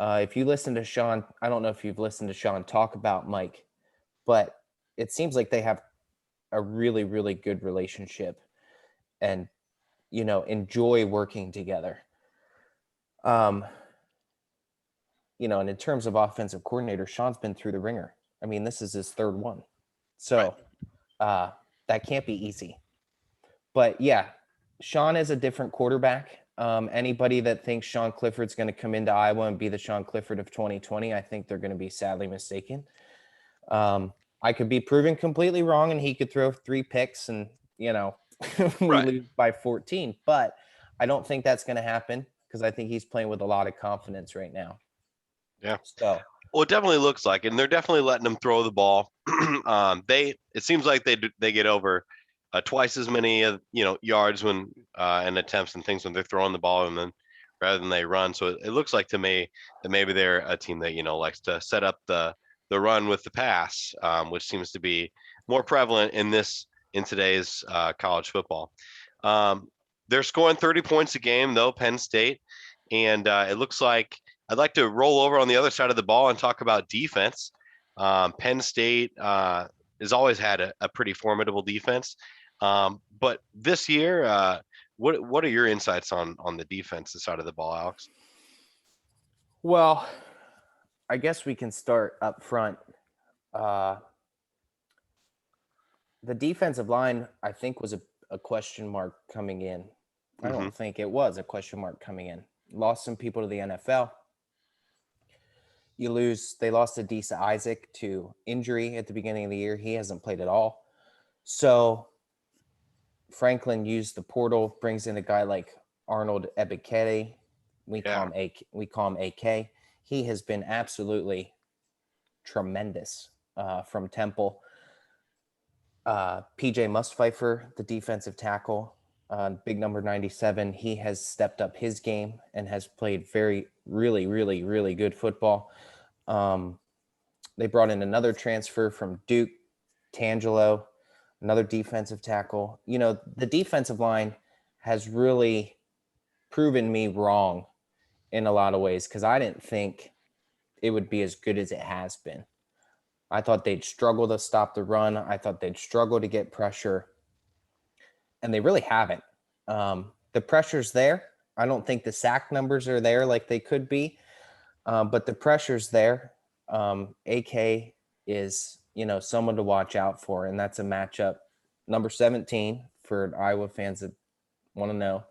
[SPEAKER 7] If you listen to Sean, I don't know if you've listened to Sean talk about Mike, but it seems like they have a really, really good relationship and, enjoy working together. And in terms of offensive coordinator, Sean's been through the ringer. I mean, this is his 3rd one. So that can't be easy. But yeah, Sean is a different quarterback. Anybody that thinks Sean Clifford's going to come into Iowa and be the Sean Clifford of 2020, I think they're going to be sadly mistaken. I could be proven completely wrong and he could throw 3 picks and, we lose by 14. But I don't think that's going to happen because I think he's playing with a lot of confidence right now.
[SPEAKER 5] Yeah.
[SPEAKER 7] So,
[SPEAKER 5] well, it definitely looks like, and they're definitely letting him throw the ball. It seems like they get over twice as many yards when and attempts and things when they're throwing the ball and then rather than they run. So it looks like to me that maybe they're a team that likes to set up the run with the pass, which seems to be more prevalent in today's college football. They're scoring 30 points a game though, Penn State, and it looks like I'd like to roll over on the other side of the ball and talk about defense. Penn State has always had a pretty formidable defense. But this year, what are your insights on the defensive side of the ball, Alex?
[SPEAKER 7] Well, I guess we can start up front. The defensive line, I think, was a question mark coming in. I don't think it was a question mark coming in. Lost some people to the NFL. They lost Adisa Isaac to injury at the beginning of the year. He hasn't played at all. So Franklin used the portal, brings in a guy like Arnold Ebikere. We call him AK. He has been absolutely tremendous from Temple. PJ Mustpfeifer, the defensive tackle, big number 97, he has stepped up his game and has played really, really, really good football. They brought in another transfer from Duke, Tangelo, another defensive tackle. You know, the defensive line has really proven me wrong in a lot of ways because I didn't think it would be as good as it has been. I thought they'd struggle to stop the run. I thought they'd struggle to get pressure. And they really haven't. The pressure's there. I don't think the sack numbers are there like they could be. But the pressure's there. AK is, someone to watch out for. And that's a matchup. Number 17 for Iowa fans that want to know.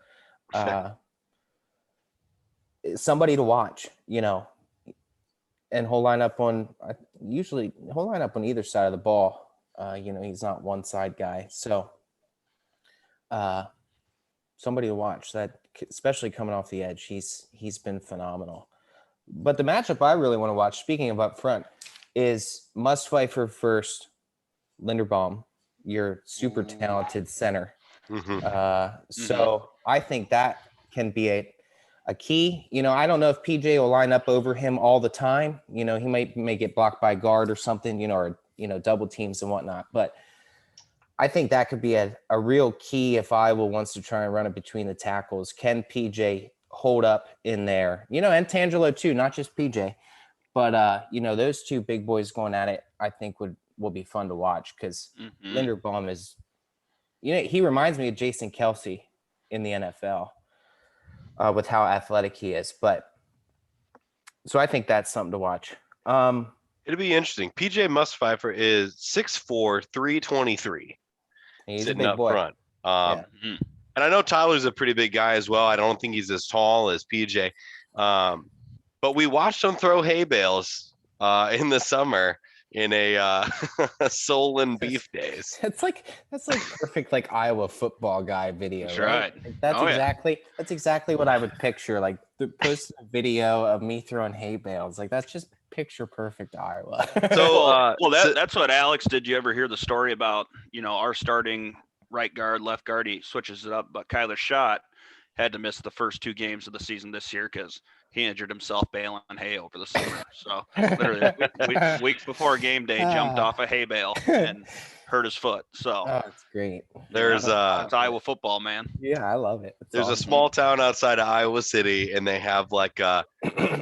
[SPEAKER 7] Somebody to watch, and he'll line up on either side of the ball. He's not one side guy. So somebody to watch that, especially coming off the edge. He's been phenomenal. But the matchup I really want to watch, speaking of up front, is Mustpfeifer first, Linderbaum, your super talented center. So I think that can be a key. I don't know if PJ will line up over him all the time. He may get blocked by guard or something, or double teams and whatnot. But I think that could be a real key if Iowa wants to try and run it between the tackles. Can PJ hold up in there? And Tangelo too, not just PJ. But those two big boys going at it, I think will be fun to watch because Linderbaum is, he reminds me of Jason Kelsey in the NFL. With how athletic he is. So I think that's something to watch.
[SPEAKER 5] It'll be interesting. PJ Mustpfeifer is 6'4", 323.
[SPEAKER 7] He's
[SPEAKER 5] sitting
[SPEAKER 7] a big
[SPEAKER 5] up
[SPEAKER 7] boy.
[SPEAKER 5] front. And I know Tyler's a pretty big guy as well. I don't think he's as tall as PJ. But we watched him throw hay bales in the summer in a Solon beef days.
[SPEAKER 7] That's like perfect Iowa football guy video.
[SPEAKER 6] That's
[SPEAKER 7] right.
[SPEAKER 6] right.
[SPEAKER 7] That's exactly what I would picture. Post a video of me throwing hay bales. That's just picture perfect Iowa.
[SPEAKER 6] So that's what Alex, did you ever hear the story about, our starting right guard, left guard, he switches it up, but Kyler Schott had to miss the first 2 games of the season this year because he injured himself baling hay over the summer. So literally weeks before game day, jumped off a hay bale and hurt his foot. So
[SPEAKER 7] that's great.
[SPEAKER 5] There's
[SPEAKER 6] it's Iowa football, man.
[SPEAKER 7] Yeah, I love it.
[SPEAKER 5] There's a small town outside of Iowa City, and they have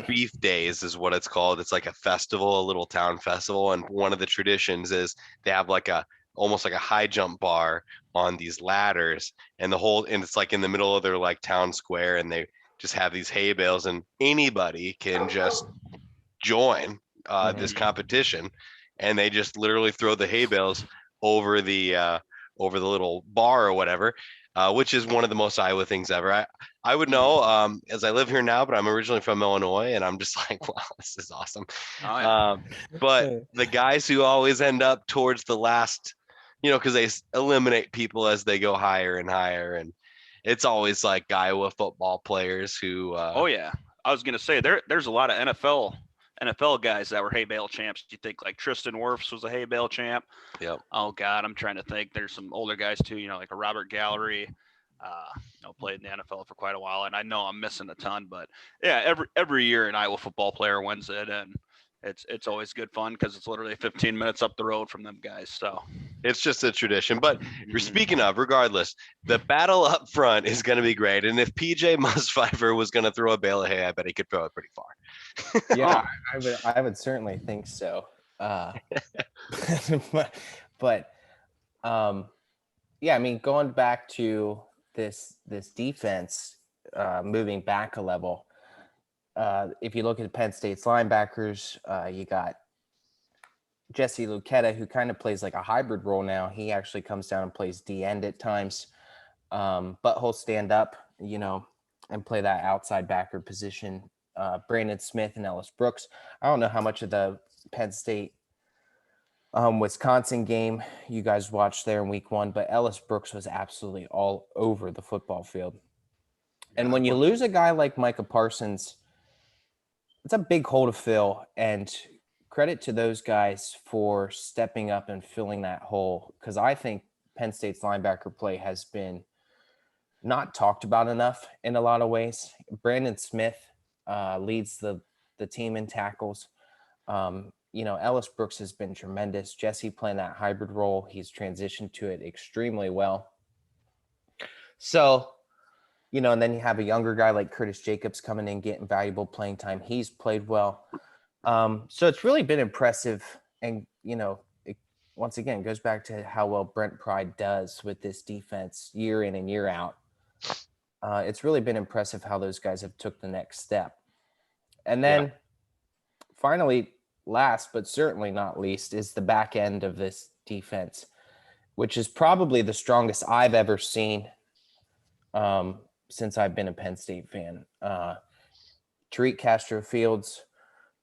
[SPEAKER 5] beef days is what it's called. It's like a festival, a little town festival, and one of the traditions is they have almost like a high jump bar on these ladders, and it's in the middle of their town square, and they just have these hay bales, and anybody can just join this competition, and they just literally throw the hay bales over the little bar or whatever, which is one of the most Iowa things ever. I would know as I live here now, but I'm originally from Illinois, and I'm just like, wow, this is awesome.
[SPEAKER 6] Oh, yeah.
[SPEAKER 5] But the guys who always end up towards the last, because they eliminate people as they go higher and higher, and it's always Iowa football players who.
[SPEAKER 6] Oh yeah, I was gonna say there's a lot of NFL guys that were hay bale champs. You think Tristan Wirfs was a hay bale champ?
[SPEAKER 5] Yep.
[SPEAKER 6] Oh God, I'm trying to think. There's some older guys too. Like a Robert Gallery. Played in the NFL for quite a while, and I know I'm missing a ton, but yeah, every year an Iowa football player wins it, and it's always good fun because it's literally 15 minutes up the road from them guys. So
[SPEAKER 5] it's just a tradition. But speaking of, regardless, the battle up front is going to be great. And if PJ Mustpfeifer was going to throw a bale of hay, I bet he could throw it pretty far.
[SPEAKER 7] Yeah, I would certainly think so. But yeah, I mean, going back to this defense, moving back a level. If you look at Penn State's linebackers, you got Jesse Luketa, who kind of plays like a hybrid role now. He actually comes down and plays D end at times, but he'll stand up, and play that outside backer position. Brandon Smith and Ellis Brooks. I don't know how much of the Penn State Wisconsin game you guys watched there in week 1, but Ellis Brooks was absolutely all over the football field. And when you lose a guy like Micah Parsons, it's a big hole to fill, and credit to those guys for stepping up and filling that hole, because I think Penn State's linebacker play has been not talked about enough in a lot of ways. Brandon Smith leads the team in tackles. Ellis Brooks has been tremendous. Jesse playing that hybrid role. He's transitioned to it extremely well. So, and then you have a younger guy like Curtis Jacobs coming in, getting valuable playing time. He's played well. So it's really been impressive. And, it, once again, goes back to how well Brent Pryde does with this defense year in and year out. It's really been impressive how those guys have took the next step. And then finally, last but certainly not least, is the back end of this defense, which is probably the strongest I've ever seen since I've been a Penn State fan. Tariq Castro-Fields,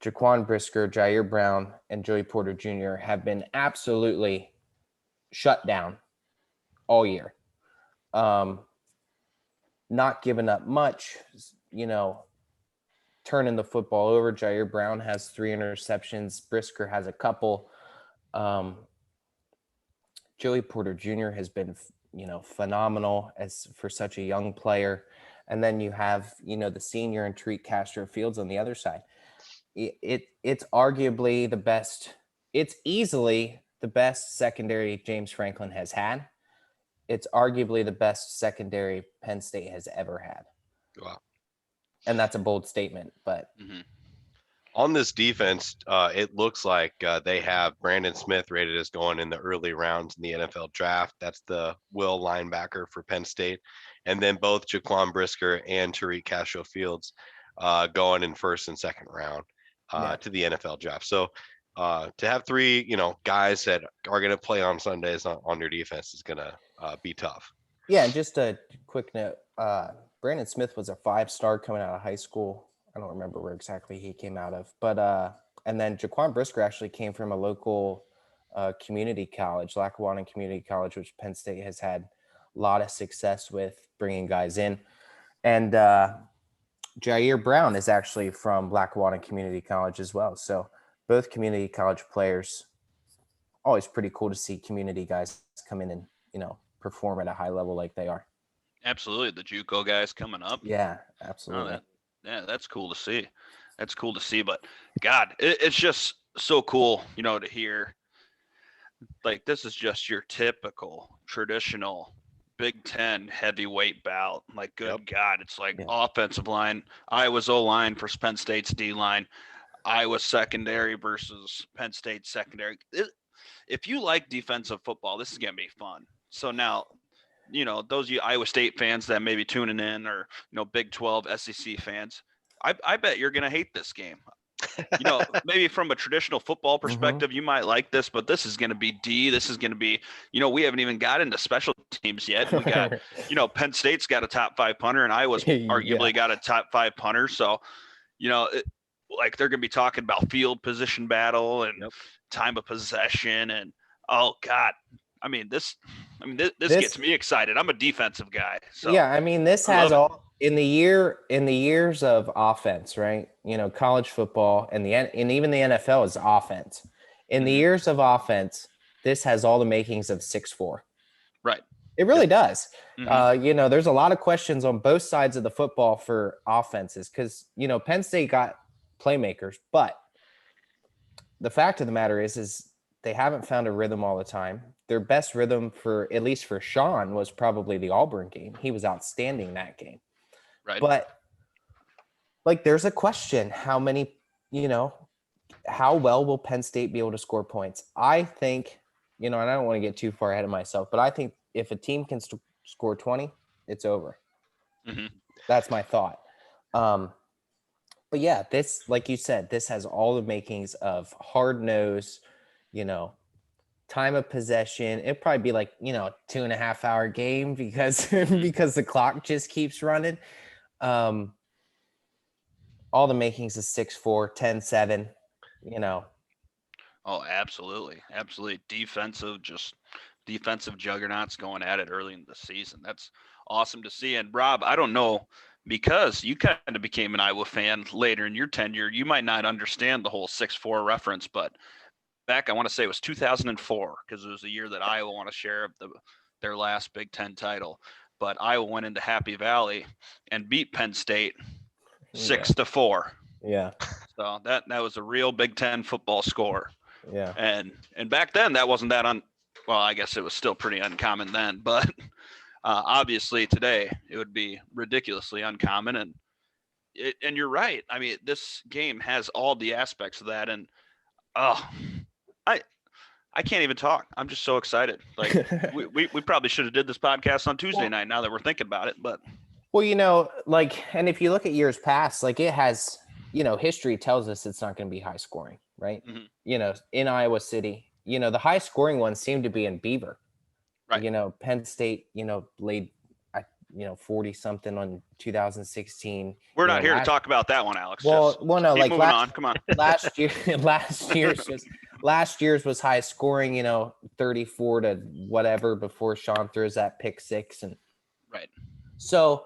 [SPEAKER 7] Jaquan Brisker, Jair Brown, and Joey Porter Jr. have been absolutely shut down all year. Not giving up much, turning the football over. Jair Brown has 3 interceptions. Brisker has a couple. Joey Porter Jr. has been, phenomenal as for such a young player. And then you have, the senior and Tariq Castro-Fields on the other side. It's arguably the best. It's easily the best secondary James Franklin has had. It's arguably the best secondary Penn State has ever had.
[SPEAKER 5] Wow.
[SPEAKER 7] And that's a bold statement, but
[SPEAKER 5] on this defense, it looks like they have Brandon Smith rated as going in the early rounds in the NFL draft. That's the will linebacker for Penn State. And then both Jaquan Brisker and Tariq Castro-Fields going in first and second round to the NFL draft. So to have 3, guys that are going to play on Sundays on your defense is going to be tough.
[SPEAKER 7] Yeah, and just a quick note, Brandon Smith was a 5-star coming out of high school. I don't remember where exactly he came out of, but and then Jaquan Brisker actually came from a local community college, Lackawanna Community College, which Penn State has had a lot of success with bringing guys in. And Jair Brown is actually from Lackawanna Community College as well. So both community college players, always pretty cool to see community guys come in and, perform at a high level like they are.
[SPEAKER 6] Absolutely. The JUCO guys coming up.
[SPEAKER 7] Yeah, absolutely.
[SPEAKER 6] That's cool to see. That's cool to see. But God, it's just so cool, to hear. Like, this is just your typical traditional Big Ten heavyweight bout. Like, good God, it's like offensive line, Iowa's O-line versus Penn State's D-line, Iowa secondary versus Penn State secondary. If you like defensive football, this is going to be fun. So now, those of you Iowa State fans that may be tuning in, or, Big 12 SEC fans, I bet you're going to hate this game. Maybe from a traditional football perspective, you might like this, but this is going to be D. This is going to be, we haven't even got into special teams yet. We got, Penn State's got a top 5 punter, and Iowa's arguably got a top 5 punter. So, like, they're going to be talking about field position battle and time of possession, and oh God. This gets me excited. I'm a defensive guy. So
[SPEAKER 7] yeah, this has all in the years of offense, right? College football and even the NFL is offense. In the years of offense, this has all the makings of 6'4".
[SPEAKER 6] Right.
[SPEAKER 7] It really does. There's a lot of questions on both sides of the football for offenses because, Penn State got playmakers, but the fact of the matter is they haven't found a rhythm all the time. Their best rhythm at least for Sean, was probably the Auburn game. He was outstanding that game.
[SPEAKER 6] Right.
[SPEAKER 7] But there's a question, how many, how well will Penn State be able to score points? I think and I don't want to get too far ahead of myself, but I think if a team can score 20, it's over.
[SPEAKER 6] Mm-hmm.
[SPEAKER 7] That's my thought. But yeah, this, like you said, this has all the makings of hard nose, time of possession. It'd probably be like, 2.5 hour game because because the clock just keeps running. All the makings is 6-4, 10-7,
[SPEAKER 6] Oh, absolutely. Absolutely. Defensive juggernauts going at it early in the season. That's awesome to see. And Rob, I don't know, because you kind of became an Iowa fan later in your tenure, you might not understand the whole 6-4 reference, but back, I want to say it was 2004, because it was the year that Iowa won a share of their last Big Ten title. But Iowa went into Happy Valley and beat Penn State 6-4.
[SPEAKER 7] Yeah.
[SPEAKER 6] So that was a real Big Ten football score.
[SPEAKER 7] Yeah.
[SPEAKER 6] And back then that wasn't that well, I guess it was still pretty uncommon then, but obviously today it would be ridiculously uncommon. And you're right. I mean, this game has all the aspects of that, and I can't even talk. I'm just so excited. Like we probably should have did this podcast on Tuesday night now that we're thinking about it, but
[SPEAKER 7] well, and if you look at years past, like it has, history tells us it's not going to be high scoring, right?
[SPEAKER 6] Mm-hmm.
[SPEAKER 7] In Iowa City, the high scoring ones seem to be in Beaver.
[SPEAKER 6] Right.
[SPEAKER 7] Penn State, laid 40 something on 2016.
[SPEAKER 6] We're not here to talk about that one, Alex.
[SPEAKER 7] No,
[SPEAKER 6] keep
[SPEAKER 7] like
[SPEAKER 6] moving on. Come on.
[SPEAKER 7] last year's was high scoring, 34 to whatever before Sean throws that pick six. And
[SPEAKER 6] right.
[SPEAKER 7] So,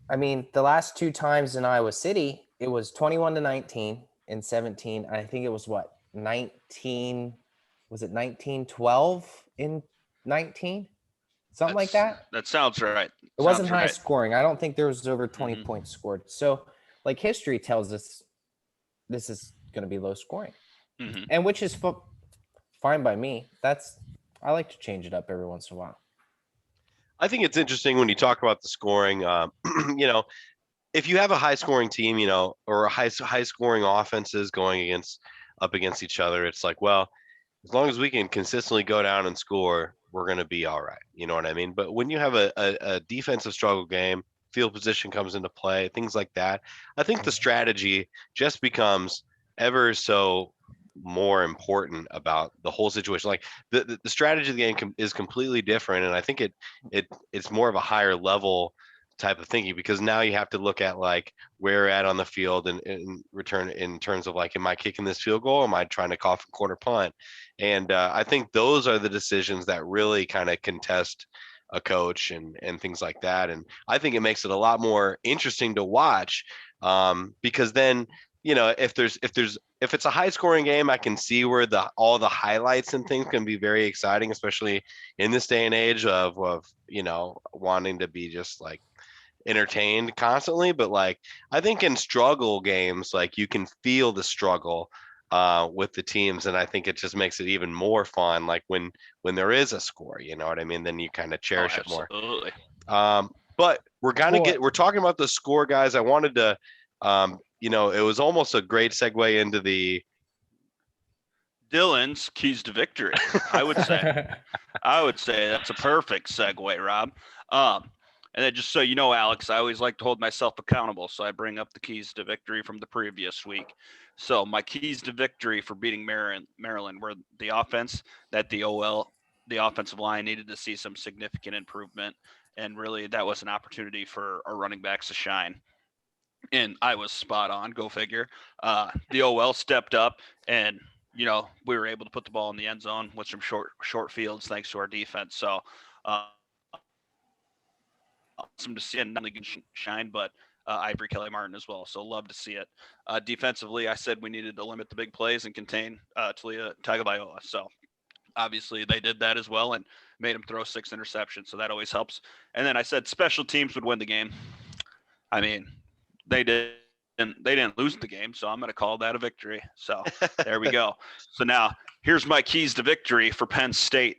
[SPEAKER 7] I mean, the last two times in Iowa City, it was 21-19 in 17. I think it was 1912 in 19? Something like that.
[SPEAKER 6] That sounds right.
[SPEAKER 7] It wasn't high scoring. I don't think there was over 20 points scored. So, like, history tells us this is going to be low scoring, and which is fine by me. I like to change it up every once in a while.
[SPEAKER 5] I think it's interesting when you talk about the scoring. If you have a high scoring team, or a high scoring offenses going up against each other, it's like, well, as long as we can consistently go down and score, we're going to be all right. You know what I mean? But when you have a defensive struggle game, field position comes into play, things like that, I think the strategy just becomes ever so more important about the whole situation. Like the strategy of the game is completely different, and I think it's more of a higher level type of thinking, because now you have to look at like where we're at on the field and return in terms of like, am I kicking this field goal? Am I trying to call for corner punt? And I think those are the decisions that really kind of contest a coach and things like that. And I think it makes it a lot more interesting to watch, because then, if it's a high scoring game, I can see where all the highlights and things can be very exciting, especially in this day and age of wanting to be just like entertained constantly. But like, I think in struggle games, like you can feel the struggle with the teams, and I think it just makes it even more fun. Like when there is a score, you know what I mean? Then you kind of cherish it more.
[SPEAKER 6] Absolutely.
[SPEAKER 5] But we're talking about the score, guys. I wanted to, it was almost a great segue into the
[SPEAKER 6] Dylan's keys to victory. I would say that's a perfect segue, Rob. And then just so you know, Alex, I always like to hold myself accountable, so I bring up the keys to victory from the previous week. So my keys to victory for beating Maryland were the offense, that the offensive line needed to see some significant improvement, and really that was an opportunity for our running backs to shine. And I was spot on, go figure. The OL stepped up, and we were able to put the ball in the end zone with some short fields thanks to our defense. So awesome to see, and not only can shine, but Ivory Kelly Martin as well. So love to see it. Defensively, I said we needed to limit the big plays and contain Talia Tagovailoa. So obviously they did that as well and made him throw 6 interceptions. So that always helps. And then I said special teams would win the game. I mean, they didn't lose the game, so I'm going to call that a victory. So there we go. So now here's my keys to victory for Penn State.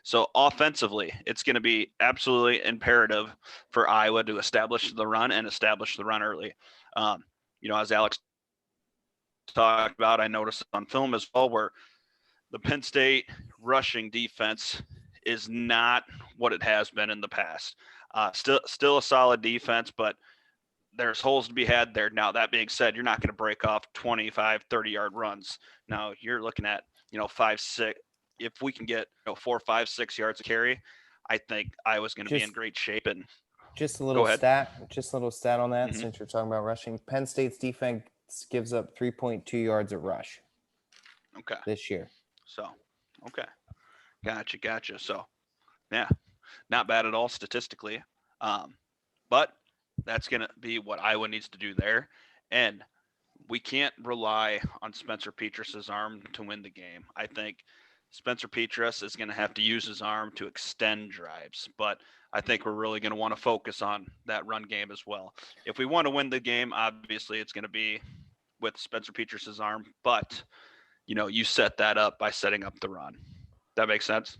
[SPEAKER 6] So offensively, it's going to be absolutely imperative for Iowa to establish the run early. As Alex talked about, I noticed on film as well where the Penn State rushing defense is not what it has been in the past. Still a solid defense, but there's holes to be had there. Now, that being said, you're not going to break off 25, 30-yard runs. Now, you're looking at, 5, 6. If we can get 4, 5, 6 yards of carry, I think Iowa's going to be in great shape. And
[SPEAKER 7] just a
[SPEAKER 6] go
[SPEAKER 7] little
[SPEAKER 6] ahead.
[SPEAKER 7] stat on that.
[SPEAKER 6] Mhm.
[SPEAKER 7] Since you're talking about rushing, Penn State's defense gives up 3.2 yards a rush
[SPEAKER 6] Okay.
[SPEAKER 7] this year.
[SPEAKER 6] So, okay. Gotcha. So, yeah, not bad at all statistically. But that's going to be what Iowa needs to do there. And we can't rely on Spencer Petrus's arm to win the game. I think Spencer Petrus is going to have to use his arm to extend drives, but I think we're really going to want to focus on that run game as well. If we want to win the game, obviously it's going to be with Spencer Petrus's arm, but you set that up by setting up the run. That makes sense?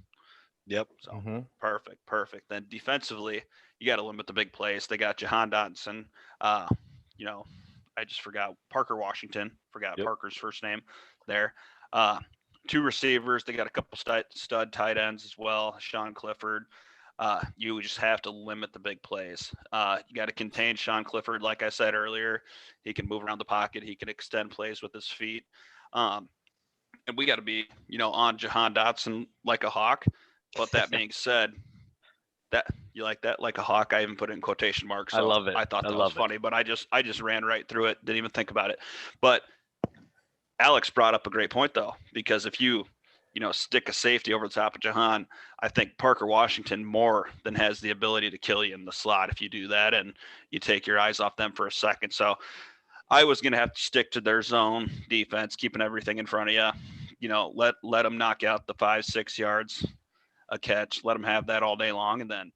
[SPEAKER 5] Yep.
[SPEAKER 6] So perfect. Then defensively, you got to limit the big plays. They got Jahan Dotson. I just forgot Parker Washington. Forgot Parker's first name there. 2 receivers. They got a couple stud tight ends as well. Sean Clifford. You just have to limit the big plays. You got to contain Sean Clifford. Like I said earlier, he can move around the pocket. He can extend plays with his feet. And we got to be, on Jahan Dotson like a hawk. But that being said, that you like that like a hawk, I even put it in quotation marks. So
[SPEAKER 5] I love it.
[SPEAKER 6] I thought that was funny, but I just ran right through it. Didn't even think about it. But Alex brought up a great point though, because if you stick a safety over the top of Jahan, I think Parker Washington more than has the ability to kill you in the slot if you do that and you take your eyes off them for a second. So I was going to have to stick to their zone defense, keeping everything in front of you. Let them knock out the 5, 6 yards a catch, let them have that all day long, and then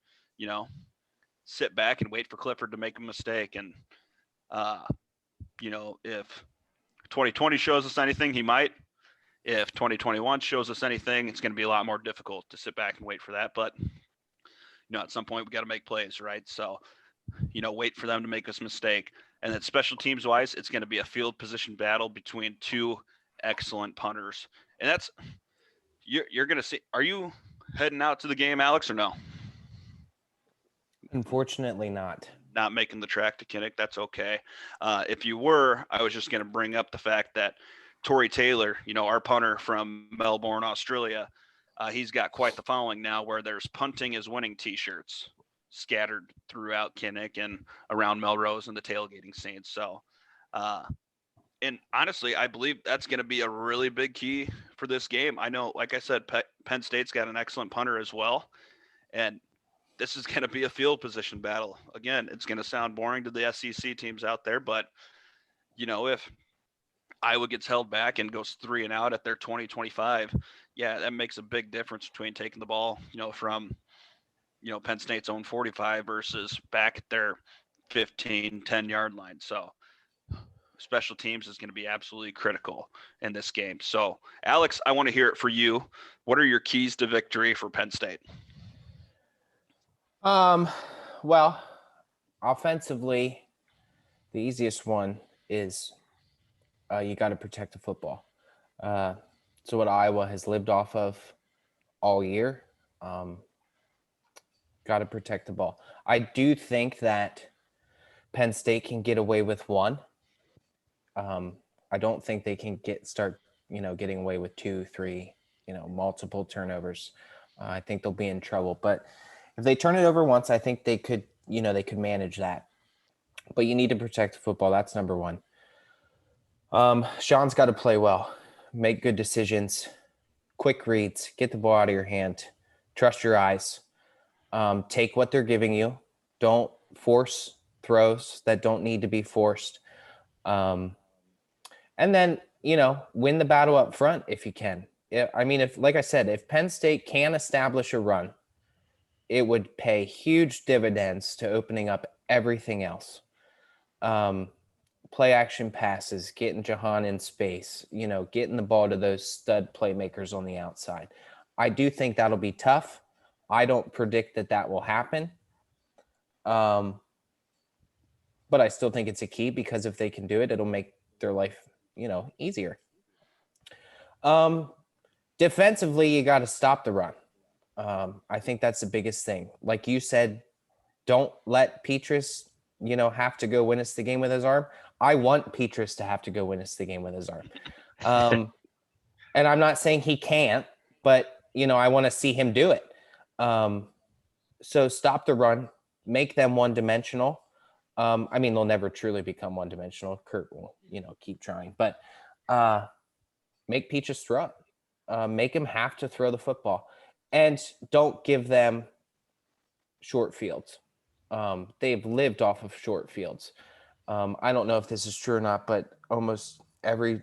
[SPEAKER 6] sit back and wait for Clifford to make a mistake. And if 2020 shows us anything, he might. If 2021 shows us anything, it's going to be a lot more difficult to sit back and wait for that. But at some point we got to make plays, right? So wait for them to make this mistake. And then special teams wise, it's going to be a field position battle between 2 excellent punters. And that's you're going to see. Are you heading out to the game, Alex, or no?
[SPEAKER 7] Unfortunately not.
[SPEAKER 6] Not making the track to Kinnick. That's okay. If you were, I was just going to bring up the fact that Tory Taylor, our punter from Melbourne, Australia, he's got quite the following now where there's punting is winning t-shirts scattered throughout Kinnick and around Melrose and the tailgating scene. So, and honestly, I believe that's going to be a really big key for this game. I know, like I said, Penn State's got an excellent punter as well. And this is going to be a field position battle. Again, it's going to sound boring to the SEC teams out there, but, if Iowa gets held back and goes 3 and out at their 20-25, yeah, that makes a big difference between taking the ball, from, Penn State's own 45 versus back at their 15, 10-yard line. So special teams is going to be absolutely critical in this game. So, Alex, I want to hear it for you. What are your keys to victory for Penn State?
[SPEAKER 7] Well, offensively, the easiest one is you got to protect the football. So what Iowa has lived off of all year, got to protect the ball. I do think that Penn State can get away with 1. I don't think they can start getting away with 2, 3, multiple turnovers. I think they'll be in trouble. But if they turn it over once, I think they could manage that. But you need to protect the football. That's number 1. Sean's got to play well, make good decisions, quick reads, get the ball out of your hand, trust your eyes, take what they're giving you. Don't force throws that don't need to be forced. And then, win the battle up front if you can. Like I said, if Penn State can establish a run, it would pay huge dividends to opening up everything else. Play action passes, getting Jahan in space, getting the ball to those stud playmakers on the outside. I do think that'll be tough. I don't predict that will happen. But I still think it's a key because if they can do it, it'll make their life, easier. Defensively, you got to stop the run. I think that's the biggest thing. Like you said, don't let Petrus, have to go win us the game with his arm. I want Petrus to have to go win us the game with his arm. And I'm not saying he can't, but, I want to see him do it. So stop the run, make them one-dimensional. They'll never truly become one-dimensional. Kurt will, keep trying. But make Petrus throw it. Make him have to throw the football. And don't give them short fields. They've lived off of short fields. I don't know if this is true or not, but almost every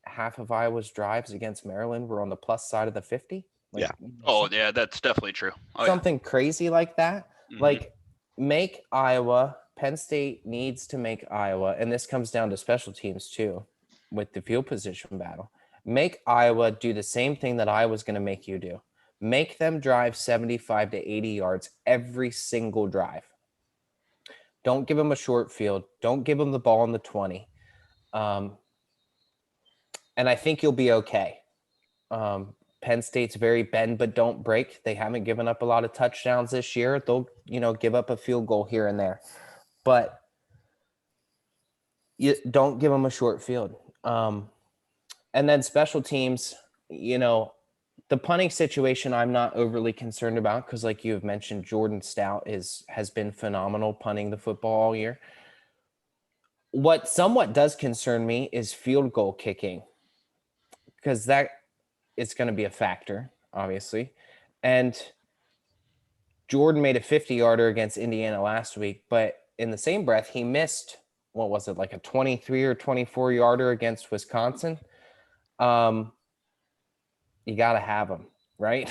[SPEAKER 7] half of Iowa's drives against Maryland were on the plus side of the 50.
[SPEAKER 5] Yeah.
[SPEAKER 6] Oh, yeah, that's definitely true.
[SPEAKER 7] Something crazy like that.
[SPEAKER 6] Mm-hmm.
[SPEAKER 7] Make Iowa, Penn State needs to make Iowa, and this comes down to special teams too, with the field position battle. Make Iowa do the same thing that Iowa's going to make you do. Make them drive 75 to 80 yards every single drive. Don't give them a short field. Don't give them the ball in the 20. And I think you'll be okay. Penn State's very bend but don't break. They haven't given up a lot of touchdowns this year. They'll, give up a field goal here and there. But you don't give them a short field. And then special teams, the punting situation I'm not overly concerned about because, like you have mentioned, Jordan Stout has been phenomenal punting the football all year. What somewhat does concern me is field goal kicking because that is going to be a factor, obviously. And Jordan made a 50-yarder against Indiana last week, but in the same breath, he missed, what was it, like a 23 or 24-yarder against Wisconsin. You got to have them, right?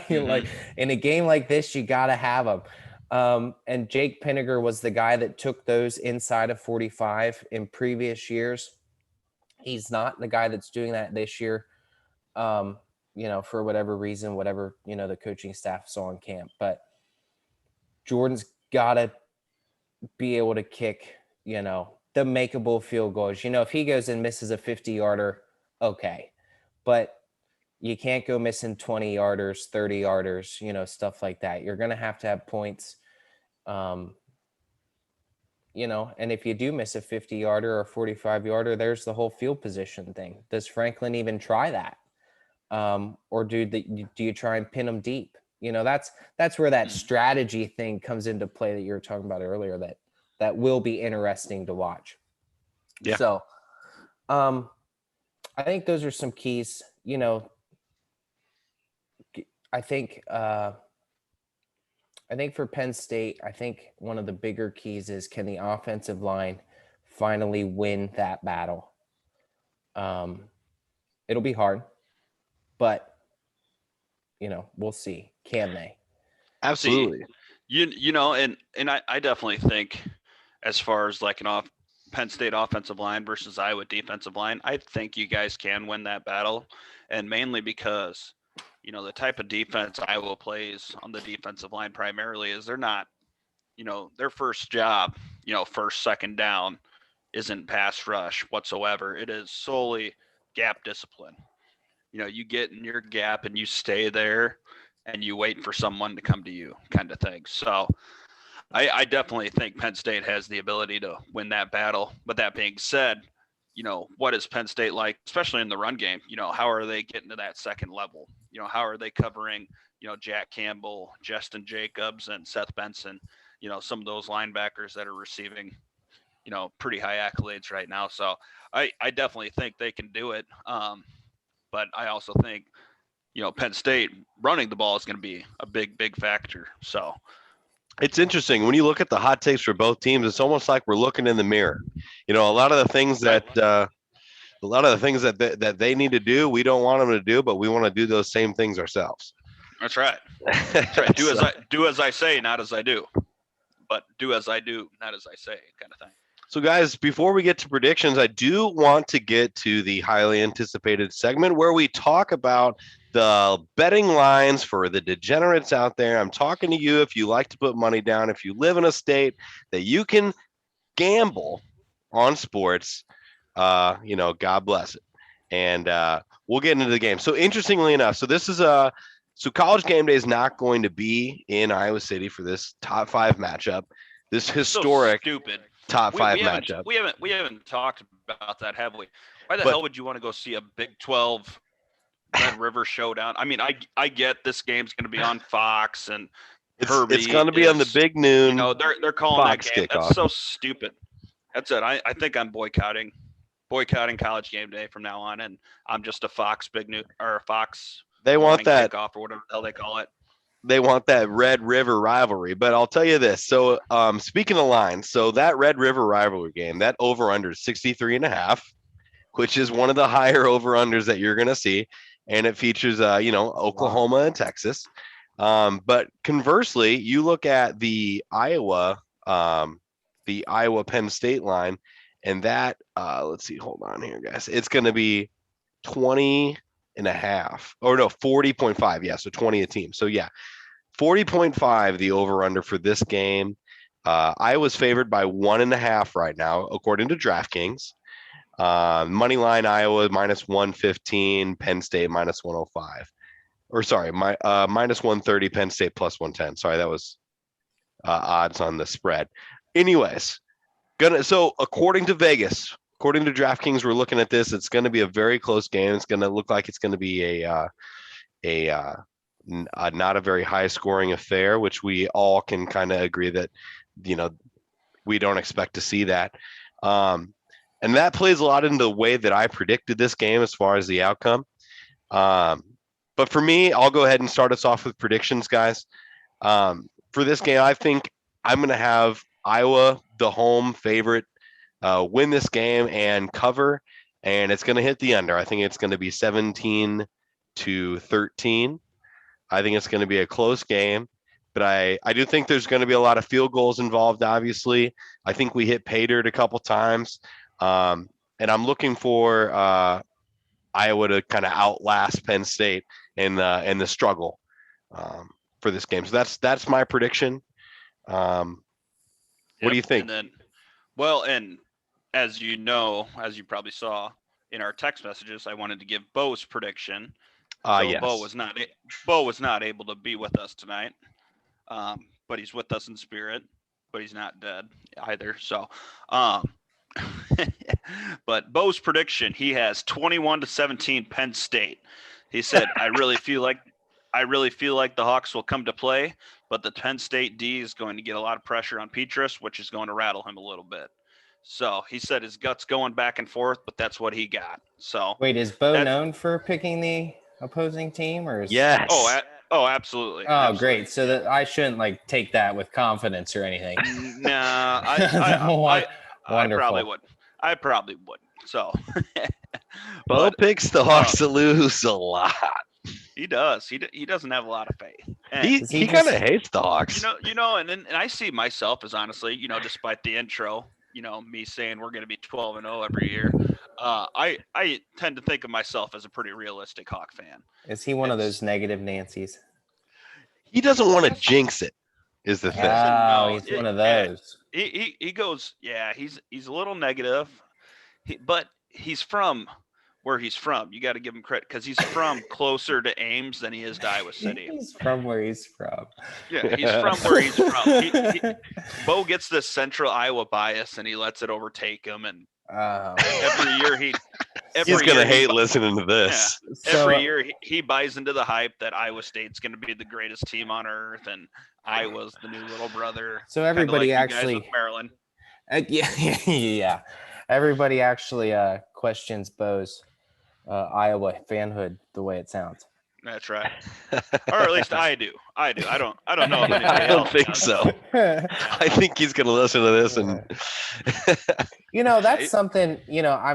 [SPEAKER 7] Like in a game like this, you got to have them. And Jake Pinniger was the guy that took those inside of 45 in previous years. He's not the guy that's doing that this year, for whatever reason, whatever, the coaching staff saw in camp. But Jordan's got to be able to kick, the makeable field goals. If he goes and misses a 50-yarder, okay. But you can't go missing 20-yarders, 30-yarders, stuff like that. You're going to have points, and if you do miss a 50-yarder or 45-yarder, there's the whole field position thing. Does Franklin even try that? Or do you try and pin them deep? That's where that strategy thing comes into play that you were talking about earlier, that will be interesting to watch.
[SPEAKER 5] Yeah.
[SPEAKER 7] So, I think those are some keys, I think for Penn State, I think one of the bigger keys is, can the offensive line finally win that battle? It'll be hard, but we'll see. Can they?
[SPEAKER 5] Absolutely.
[SPEAKER 6] And I definitely think, as far as like Penn State offensive line versus Iowa defensive line, I think you guys can win that battle, and mainly because the type of defense Iowa plays on the defensive line primarily is they're not, their first job, first, second down isn't pass rush whatsoever. It is solely gap discipline. You get in your gap and you stay there and you wait for someone to come to you, kind of thing. So I definitely think Penn State has the ability to win that battle. But that being said, what is Penn State like, especially in the run game? How are they getting to that second level? How are they covering, Jack Campbell, Justin Jacobs, and Seth Benson, some of those linebackers that are receiving, pretty high accolades right now. So I definitely think they can do it. But I also think, Penn State running the ball is going to be a big, big factor. So
[SPEAKER 5] it's interesting when you look at the hot takes for both teams. It's almost like we're looking in the mirror. A lot of the things that that they need to do, we don't want them to do, but we want to do those same things ourselves.
[SPEAKER 6] That's right. That's right. Do as I say, not as I do. But do as I do, not as I say, kind of thing.
[SPEAKER 5] So, guys, before we get to predictions, I do want to get to the highly anticipated segment where we talk about the betting lines for the degenerates out there. I'm talking to you if you like to put money down, if you live in a state that you can gamble on sports, God bless it. And we'll get into the game. So interestingly enough, so this is so College Game Day is not going to be in Iowa City for this top 5 matchup. This historic
[SPEAKER 6] So stupid.
[SPEAKER 5] top 5
[SPEAKER 6] we haven't,
[SPEAKER 5] matchup.
[SPEAKER 6] we haven't talked about that, have we? Why the
[SPEAKER 5] But-
[SPEAKER 6] hell would you want to go see a Big 12 Red River showdown? I mean, I get this game's going to be on Fox and
[SPEAKER 5] It's going to be on the
[SPEAKER 6] is-
[SPEAKER 5] big noon.
[SPEAKER 6] You know, they're calling
[SPEAKER 5] Fox
[SPEAKER 6] that game.
[SPEAKER 5] kickoff.
[SPEAKER 6] That's so stupid. That's it. I think I'm boycotting College Game Day from now on, and I'm just a Fox big new or Fox.
[SPEAKER 5] They want
[SPEAKER 6] morning
[SPEAKER 5] that.
[SPEAKER 6] kickoff or whatever the hell they call it.
[SPEAKER 5] They want that Red River rivalry. But I'll tell you this. So speaking of lines, so that Red River rivalry game, that over under 63.5, which is one of the higher over unders that you're going to see. And it features, Oklahoma and Texas. But conversely, you look at the Iowa Penn State line, and that, let's see, hold on here, guys. It's going to be 20.5 or no, 40.5. Yeah. So 20 a team. So yeah, 40.5, the over under for this game. Iowa's favored by 1.5 right now, according to DraftKings. Money line Iowa minus 115, Penn State minus 105. Or sorry, minus 130, Penn State plus 110. Sorry, that was odds on the spread. Anyways, so according to Vegas, according to DraftKings, we're looking at this. It's going to be a very close game. It's going to look like it's going to be not a very high scoring affair, which we all can kind of agree that, we don't expect to see that. And that plays a lot into the way that I predicted this game as far as the outcome. But for me, I'll go ahead and start us off with predictions, guys. For this game, I think I'm going to have Iowa, the home favorite, win this game and cover, and it's going to hit the under. I think it's going to be 17-13. I think it's going to be a close game, but I do think there's going to be a lot of field goals involved, obviously. I think we hit pay dirt a couple times, and I'm looking for Iowa to kind of outlast Penn State in the struggle for this game. So that's my prediction. What do you think?
[SPEAKER 6] And as you probably saw in our text messages, I wanted to give Bo's prediction.
[SPEAKER 5] Yes.
[SPEAKER 6] Bo was not able to be with us tonight, but he's with us in spirit. But he's not dead either. So, but Bo's prediction, he has 21-17 Penn State. He said, I really feel like the Hawks will come to play, but the Penn State D is going to get a lot of pressure on Petrus, which is going to rattle him a little bit. So he said his gut's going back and forth, but that's what he got. So
[SPEAKER 7] Wait, is Bo known for picking the opposing team, or is
[SPEAKER 5] Yes.
[SPEAKER 6] Oh, absolutely.
[SPEAKER 7] Oh,
[SPEAKER 6] Absolutely.
[SPEAKER 7] great. So that I shouldn't take that with confidence or anything.
[SPEAKER 6] Nah, I
[SPEAKER 7] Wonderful.
[SPEAKER 6] I probably would. So
[SPEAKER 5] Bo picks the Hawks to lose a lot.
[SPEAKER 6] he does. He doesn't have a lot of faith. And
[SPEAKER 5] He kind of hates the Hawks.
[SPEAKER 6] and I see myself as honestly, despite the intro, me saying we're going to be 12-0 every year. I tend to think of myself as a pretty realistic Hawk fan.
[SPEAKER 7] Is he one of those negative Nancys?
[SPEAKER 5] He doesn't want to jinx it, is the thing.
[SPEAKER 7] Oh, he's one of those.
[SPEAKER 6] He goes, yeah, he's a little negative, but he's from where he's from. You got to give him credit because he's from closer to Ames than he is to Iowa City.
[SPEAKER 7] He's from where he's from.
[SPEAKER 6] Yeah, he's from where he's from. Bo gets this central Iowa bias and he lets it overtake him. And every year he's
[SPEAKER 5] gonna hate listening to this.
[SPEAKER 6] Yeah, every year he buys into the hype that Iowa State's going to be the greatest team on earth and Iowa's the new little brother.
[SPEAKER 7] So everybody
[SPEAKER 6] like
[SPEAKER 7] actually
[SPEAKER 6] Maryland.
[SPEAKER 7] Yeah. Everybody actually questions Bo's Iowa fanhood the way it sounds.
[SPEAKER 6] That's right. Or at least I do. I don't know if anybody
[SPEAKER 5] I don't
[SPEAKER 6] else
[SPEAKER 5] think
[SPEAKER 6] does.
[SPEAKER 5] so. I think he's gonna listen to this and
[SPEAKER 7] that's something, I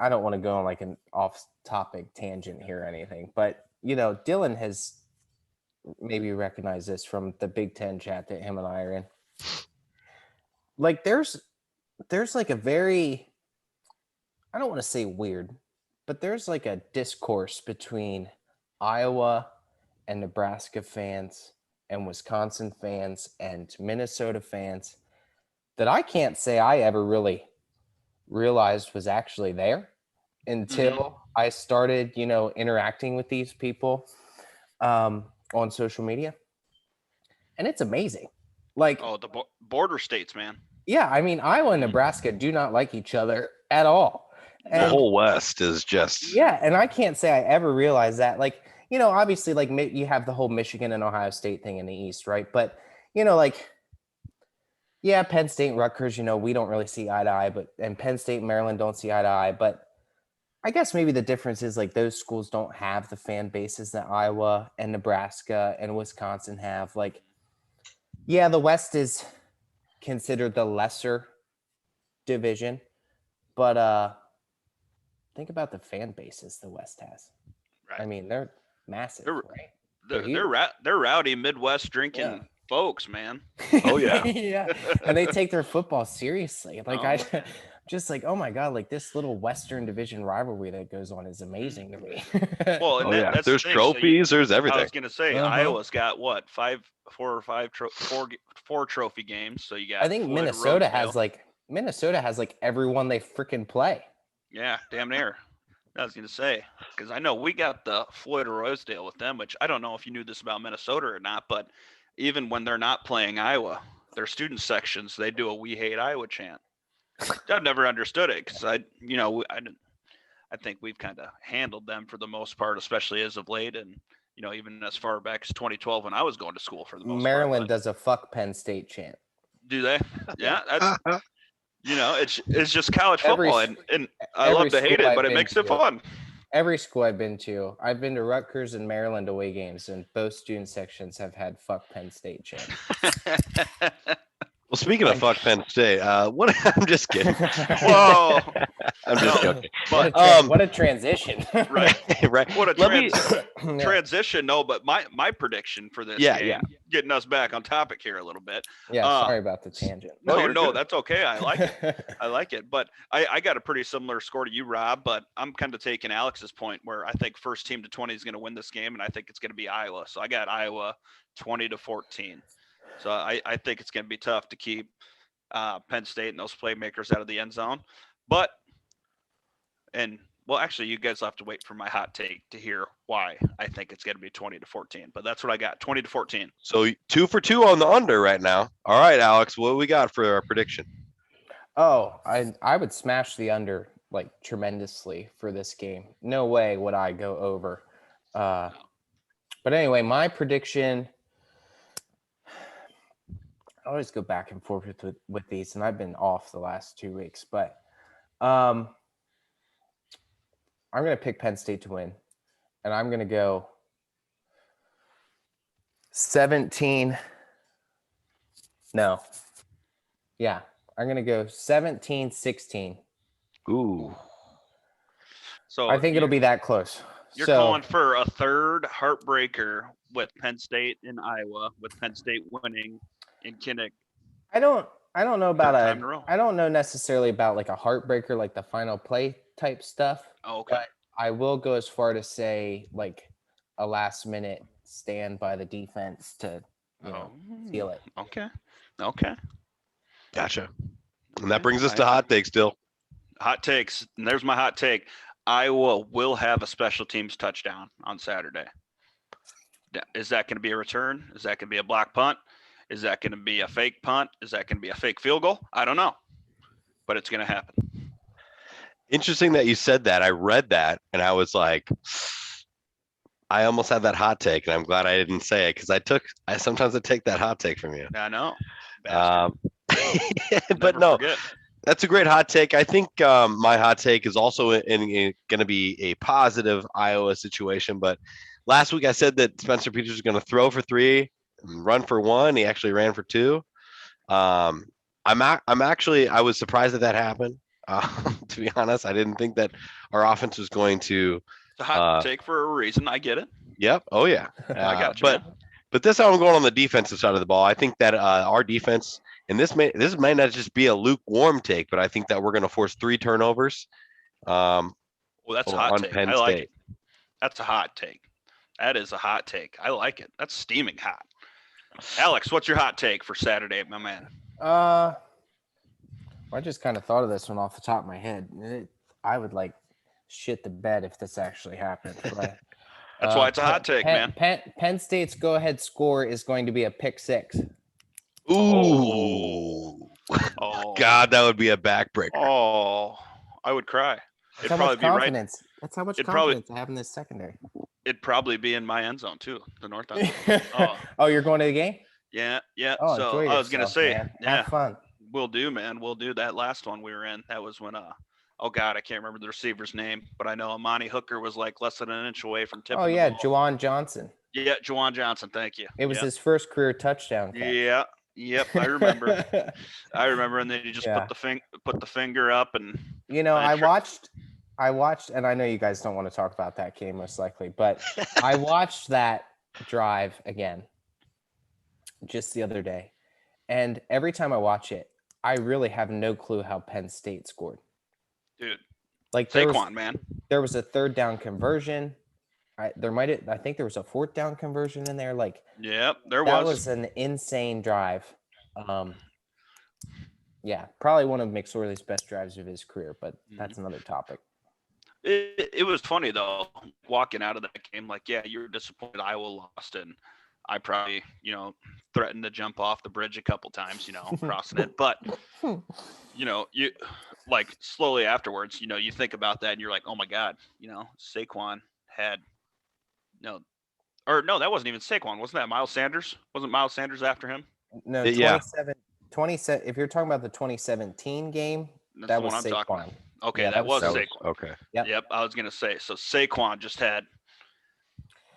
[SPEAKER 7] don't want to go on an off-topic tangent here or anything, but Dylan has maybe recognized this from the Big Ten chat that him and I are in. There's a very, I don't want to say weird, but there's a discourse between Iowa and Nebraska fans and Wisconsin fans and Minnesota fans that I can't say I ever really realized was actually there. until I started, interacting with these people on social media. And it's amazing. Like,
[SPEAKER 6] Oh, the border states, man.
[SPEAKER 7] yeah, I mean, Iowa and Nebraska do not like each other at all.
[SPEAKER 5] The
[SPEAKER 7] And
[SPEAKER 5] whole West is just
[SPEAKER 7] yeah, and I can't say I ever realized that. Like, obviously, like you have the whole Michigan and Ohio State thing in the East, right? But like, yeah, Penn State and Rutgers, we don't really see eye to eye, and Penn State and Maryland don't see eye to eye. But I guess maybe the difference is like those schools don't have the fan bases that Iowa and Nebraska and Wisconsin have. Like, yeah, the West is considered the lesser division, but think about the fan bases the West has.
[SPEAKER 6] Right.
[SPEAKER 7] I mean, they're massive, right?
[SPEAKER 6] They're rowdy Midwest drinking folks, man.
[SPEAKER 5] Oh yeah.
[SPEAKER 7] Yeah, and they take their football seriously. Like
[SPEAKER 6] Oh.
[SPEAKER 7] just like, oh my god, like this little Western Division rivalry that goes on is amazing to me.
[SPEAKER 6] Well, and that's
[SPEAKER 5] There's
[SPEAKER 6] the thing. So
[SPEAKER 5] trophies. There's
[SPEAKER 6] I
[SPEAKER 5] everything.
[SPEAKER 6] was gonna say Iowa's got what four trophy games. So you got.
[SPEAKER 7] I think
[SPEAKER 6] Floyd
[SPEAKER 7] Minnesota has
[SPEAKER 6] Rosedale.
[SPEAKER 7] like everyone they freaking play.
[SPEAKER 6] Yeah, damn near. I was gonna say because I know we got the Floyd Rosedale with them, which I don't know if you knew this about Minnesota or not, but even when they're not playing Iowa, their student sections they do a "We Hate Iowa" chant. I've never understood it because I think we've kind of handled them for the most part, especially as of late, and even as far back as 2012 when I was going to school for the most
[SPEAKER 7] Maryland
[SPEAKER 6] part.
[SPEAKER 7] does a "fuck Penn State" chant.
[SPEAKER 6] Do they? Yeah, that's it's just college football, and I love to hate it, but it makes it fun.
[SPEAKER 7] Every school I've been to Rutgers and Maryland away games, and both student sections have had "fuck Penn State" chant.
[SPEAKER 5] Well, speaking of fuck Penn State, what? I'm just kidding.
[SPEAKER 6] Whoa!
[SPEAKER 5] I'm just joking.
[SPEAKER 6] But
[SPEAKER 7] what a transition!
[SPEAKER 6] right,
[SPEAKER 5] right.
[SPEAKER 6] what a
[SPEAKER 5] Let me-
[SPEAKER 6] transition. No, but my prediction for this game, getting us back on topic here a little bit.
[SPEAKER 7] Yeah, sorry about the tangent.
[SPEAKER 6] No, that's okay. I like it. I like it. But I got a pretty similar score to you, Rob, but I'm kind of taking Alex's point where I think first team to 20 is going to win this game, and I think it's going to be Iowa. So I got Iowa 20-14. So I think it's going to be tough to keep Penn State and those playmakers out of the end zone. Actually, you guys will have to wait for my hot take to hear why I think it's going to be 20-14. But that's what I got, 20-14.
[SPEAKER 5] So 2 for 2 on the under right now. All right, Alex, what do we got for our prediction?
[SPEAKER 7] Oh, I would smash the under like tremendously for this game. No way would I go over. But anyway, my prediction. I always go back and forth with these, and I've been off the last 2 weeks. But I'm going to pick Penn State to win, and I'm going to go 17. No. Yeah, I'm going to go 17-16.
[SPEAKER 5] Ooh.
[SPEAKER 6] So
[SPEAKER 7] I think it'll be that close.
[SPEAKER 6] You're going for a third heartbreaker with Penn State in Iowa, with Penn State winning in Kinnick.
[SPEAKER 7] I don't know about I don't know necessarily about like a heartbreaker, like the final play type stuff.
[SPEAKER 6] Oh, okay.
[SPEAKER 7] But I will go as far to say like a last minute stand by the defense to seal it.
[SPEAKER 6] Okay.
[SPEAKER 5] Gotcha. And that brings us to hot take still.
[SPEAKER 6] Hot takes. And there's my hot take. Iowa will have a special teams touchdown on Saturday. Is that going to be a return? Is that going to be a block punt? Is that going to be a fake punt? Is that going to be a fake field goal? I don't know, but it's going to happen.
[SPEAKER 5] Interesting that you said that. I read that and I was like, I almost had that hot take, and I'm glad I didn't say it because I sometimes take that hot take from you.
[SPEAKER 6] I know.
[SPEAKER 5] But no,
[SPEAKER 6] forget.
[SPEAKER 5] That's a great hot take. I think my hot take is also going to be a positive Iowa situation. But last week I said that Spencer Peters is going to throw for 3. Run for 1. He actually ran for 2. I was surprised that happened. To be honest, I didn't think that our offense was going to.
[SPEAKER 6] It's a hot take for a reason. I get it.
[SPEAKER 5] Yep. Oh yeah.
[SPEAKER 6] I got you.
[SPEAKER 5] But this time I'm going on the defensive side of the ball. I think that our defense, and this may not just be a lukewarm take, but I think that we're going to force 3 turnovers.
[SPEAKER 6] Well, that's a hot take.
[SPEAKER 5] Penn
[SPEAKER 6] I like
[SPEAKER 5] State.
[SPEAKER 6] it. That's a hot take. That is a hot take. I like it. That's steaming hot. Alex, what's your hot take for Saturday, my man?
[SPEAKER 7] I just kind of thought of this one off the top of my head. I would like shit the bed if this actually happens. But,
[SPEAKER 6] That's why it's a hot take, man.
[SPEAKER 7] Penn State's go-ahead score is going to be a pick six.
[SPEAKER 5] Ooh.
[SPEAKER 6] Oh,
[SPEAKER 5] God, that would be a backbreaker.
[SPEAKER 6] Oh, I would cry.
[SPEAKER 7] That's
[SPEAKER 6] It'd
[SPEAKER 7] how
[SPEAKER 6] probably
[SPEAKER 7] much
[SPEAKER 6] be right.
[SPEAKER 7] confidence. That's how much
[SPEAKER 6] It'd probably-
[SPEAKER 7] confidence I have in this secondary.
[SPEAKER 6] It'd probably be in my end zone too, the north end zone. Oh,
[SPEAKER 7] Oh, you're going to the game?
[SPEAKER 6] yeah.
[SPEAKER 7] Oh,
[SPEAKER 6] So
[SPEAKER 7] enjoy
[SPEAKER 6] I was gonna
[SPEAKER 7] yourself,
[SPEAKER 6] say,
[SPEAKER 7] man.
[SPEAKER 6] yeah,
[SPEAKER 7] Have fun.
[SPEAKER 6] we'll do, man. We'll do. That last one we were in. That was when oh God, I can't remember the receiver's name, but I know Amani Hooker was like less than an inch away from tipping.
[SPEAKER 7] Oh yeah,
[SPEAKER 6] the ball.
[SPEAKER 7] Juwan Johnson.
[SPEAKER 6] Yeah, Juwan Johnson. Thank you.
[SPEAKER 7] It was
[SPEAKER 6] yeah.
[SPEAKER 7] his first career touchdown catch.
[SPEAKER 6] Yeah. Yep, I remember. I remember, and then you just
[SPEAKER 7] Yeah.
[SPEAKER 6] put the finger up, and
[SPEAKER 7] You know,
[SPEAKER 6] I
[SPEAKER 7] I watched, and I know you guys don't want to talk about that game most likely, but I watched that drive again just the other day. And every time I watch it, I really have no clue how Penn State scored.
[SPEAKER 6] dude,
[SPEAKER 7] Like
[SPEAKER 6] Saquon, man.
[SPEAKER 7] there was a third down conversion. I think there was a fourth down conversion in there. Like
[SPEAKER 6] Yep, there
[SPEAKER 7] that
[SPEAKER 6] was.
[SPEAKER 7] was an insane drive. Yeah, probably one of McSorley's best drives of his career, but that's another topic.
[SPEAKER 6] It was funny though, walking out of that game. Like, yeah, you were disappointed Iowa lost, and I probably, threatened to jump off the bridge a couple times, crossing it. But you like slowly afterwards, you think about that, and you're like, oh my God, Saquon had no, that wasn't even Saquon. Wasn't that Miles Sanders? Wasn't Miles Sanders after him?
[SPEAKER 7] No,
[SPEAKER 5] Yeah.
[SPEAKER 7] 27. If you're talking about the 2017 game,
[SPEAKER 6] That's
[SPEAKER 7] that
[SPEAKER 6] the
[SPEAKER 7] was
[SPEAKER 6] one I'm talking about.
[SPEAKER 7] Saquon.
[SPEAKER 6] Okay,
[SPEAKER 7] Yeah,
[SPEAKER 6] that was
[SPEAKER 7] that
[SPEAKER 6] Saquon.
[SPEAKER 5] Okay.
[SPEAKER 7] Yep.
[SPEAKER 6] I was gonna say. So Saquon just had